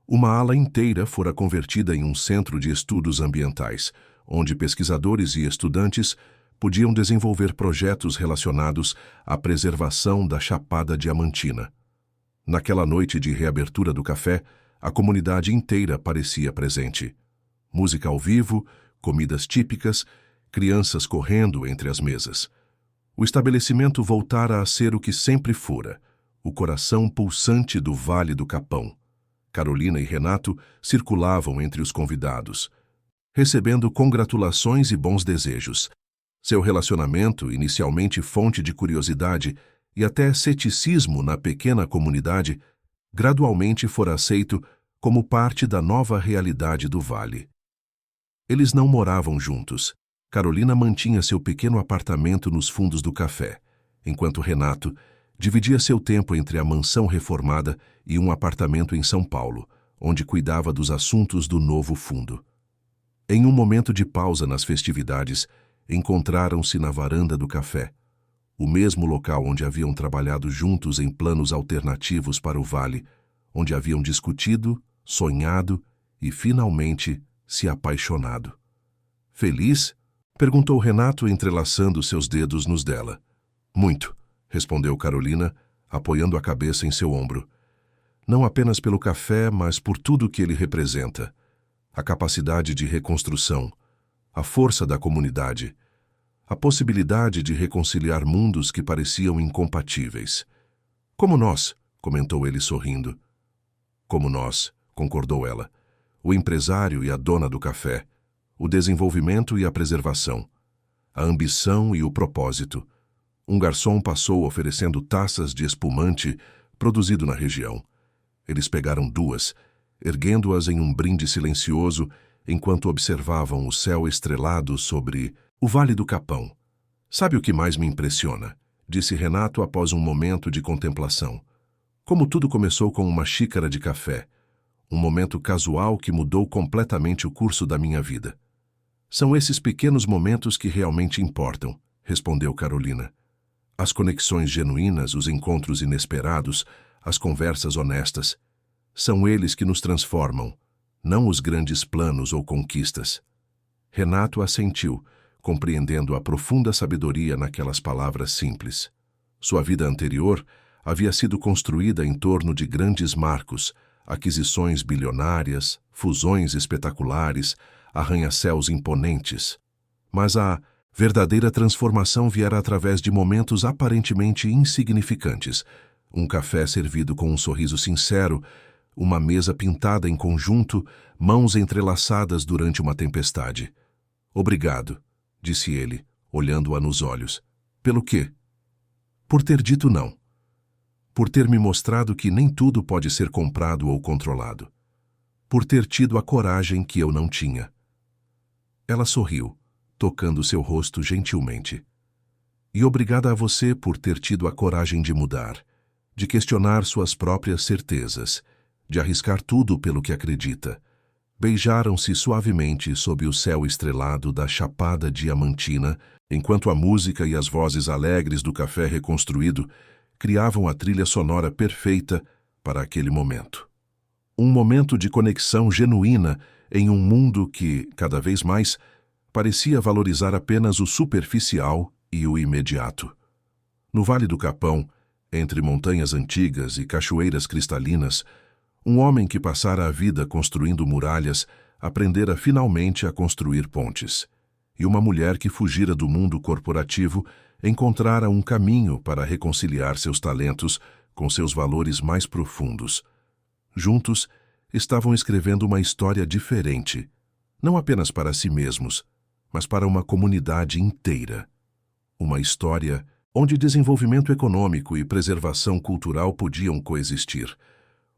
Uma ala inteira fora convertida em um centro de estudos ambientais, onde pesquisadores e estudantes podiam desenvolver projetos relacionados à preservação da Chapada Diamantina. Naquela noite de reabertura do café, a comunidade inteira parecia presente. Música ao vivo, comidas típicas, crianças correndo entre as mesas. O estabelecimento voltara a ser o que sempre fora, o coração pulsante do Vale do Capão. Carolina e Renato circulavam entre os convidados, recebendo congratulações e bons desejos. Seu relacionamento, inicialmente fonte de curiosidade e até ceticismo na pequena comunidade, gradualmente fora aceito como parte da nova realidade do Vale. Eles não moravam juntos. Carolina mantinha seu pequeno apartamento nos fundos do café, enquanto Renato dividia seu tempo entre a mansão reformada e um apartamento em São Paulo, onde cuidava dos assuntos do novo fundo. Em um momento de pausa nas festividades, encontraram-se na varanda do café, o mesmo local onde haviam trabalhado juntos em planos alternativos para o Vale, onde haviam discutido, sonhado e, finalmente, se apaixonado. Feliz? Perguntou Renato, entrelaçando seus dedos nos dela. Muito, respondeu Carolina, apoiando a cabeça em seu ombro. Não apenas pelo café, mas por tudo que ele representa. A capacidade de reconstrução, a força da comunidade, a possibilidade de reconciliar mundos que pareciam incompatíveis. Como nós, comentou ele sorrindo. Como nós, concordou ela, o empresário e a dona do café, o desenvolvimento e a preservação, a ambição e o propósito. Um garçom passou oferecendo taças de espumante produzido na região. Eles pegaram duas, erguendo-as em um brinde silencioso enquanto observavam o céu estrelado sobre o Vale do Capão. Sabe o que mais me impressiona? Disse Renato após um momento de contemplação. Como tudo começou com uma xícara de café, um momento casual que mudou completamente o curso da minha vida. São esses pequenos momentos que realmente importam, respondeu Carolina. As conexões genuínas, os encontros inesperados, as conversas honestas. São eles que nos transformam, não os grandes planos ou conquistas. Renato assentiu, compreendendo a profunda sabedoria naquelas palavras simples. Sua vida anterior havia sido construída em torno de grandes marcos, aquisições bilionárias, fusões espetaculares, arranha-céus imponentes. Mas a verdadeira transformação viera através de momentos aparentemente insignificantes. Um café servido com um sorriso sincero, uma mesa pintada em conjunto, mãos entrelaçadas durante uma tempestade. Obrigado, disse ele, olhando-a nos olhos. Pelo quê? Por ter dito não. Por ter me mostrado que nem tudo pode ser comprado ou controlado. Por ter tido a coragem que eu não tinha. Ela sorriu, tocando seu rosto gentilmente. E obrigada a você por ter tido a coragem de mudar, de questionar suas próprias certezas, de arriscar tudo pelo que acredita. Beijaram-se suavemente sob o céu estrelado da Chapada Diamantina, enquanto a música e as vozes alegres do café reconstruído criavam a trilha sonora perfeita para aquele momento. Um momento de conexão genuína em um mundo que, cada vez mais, parecia valorizar apenas o superficial e o imediato. No Vale do Capão, entre montanhas antigas e cachoeiras cristalinas, um homem que passara a vida construindo muralhas aprendera finalmente a construir pontes. E uma mulher que fugira do mundo corporativo encontrara um caminho para reconciliar seus talentos com seus valores mais profundos. Juntos, estavam escrevendo uma história diferente, não apenas para si mesmos, mas para uma comunidade inteira. Uma história onde desenvolvimento econômico e preservação cultural podiam coexistir,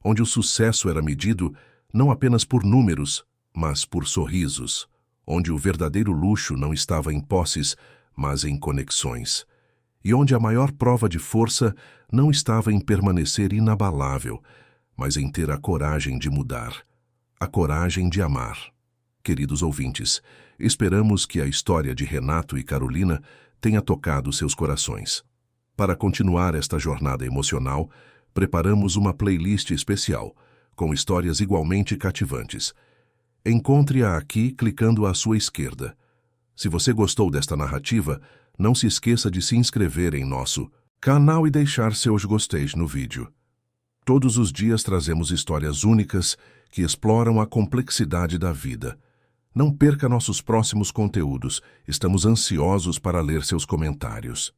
onde o sucesso era medido não apenas por números, mas por sorrisos, onde o verdadeiro luxo não estava em posses, mas em conexões, e onde a maior prova de força não estava em permanecer inabalável, mas em ter a coragem de mudar, a coragem de amar. Queridos ouvintes, esperamos que a história de Renato e Carolina tenha tocado seus corações. Para continuar esta jornada emocional, preparamos uma playlist especial, com histórias igualmente cativantes. Encontre-a aqui clicando à sua esquerda. Se você gostou desta narrativa, não se esqueça de se inscrever em nosso canal e deixar seus gostei no vídeo. Todos os dias trazemos histórias únicas que exploram a complexidade da vida. Não perca nossos próximos conteúdos. Estamos ansiosos para ler seus comentários.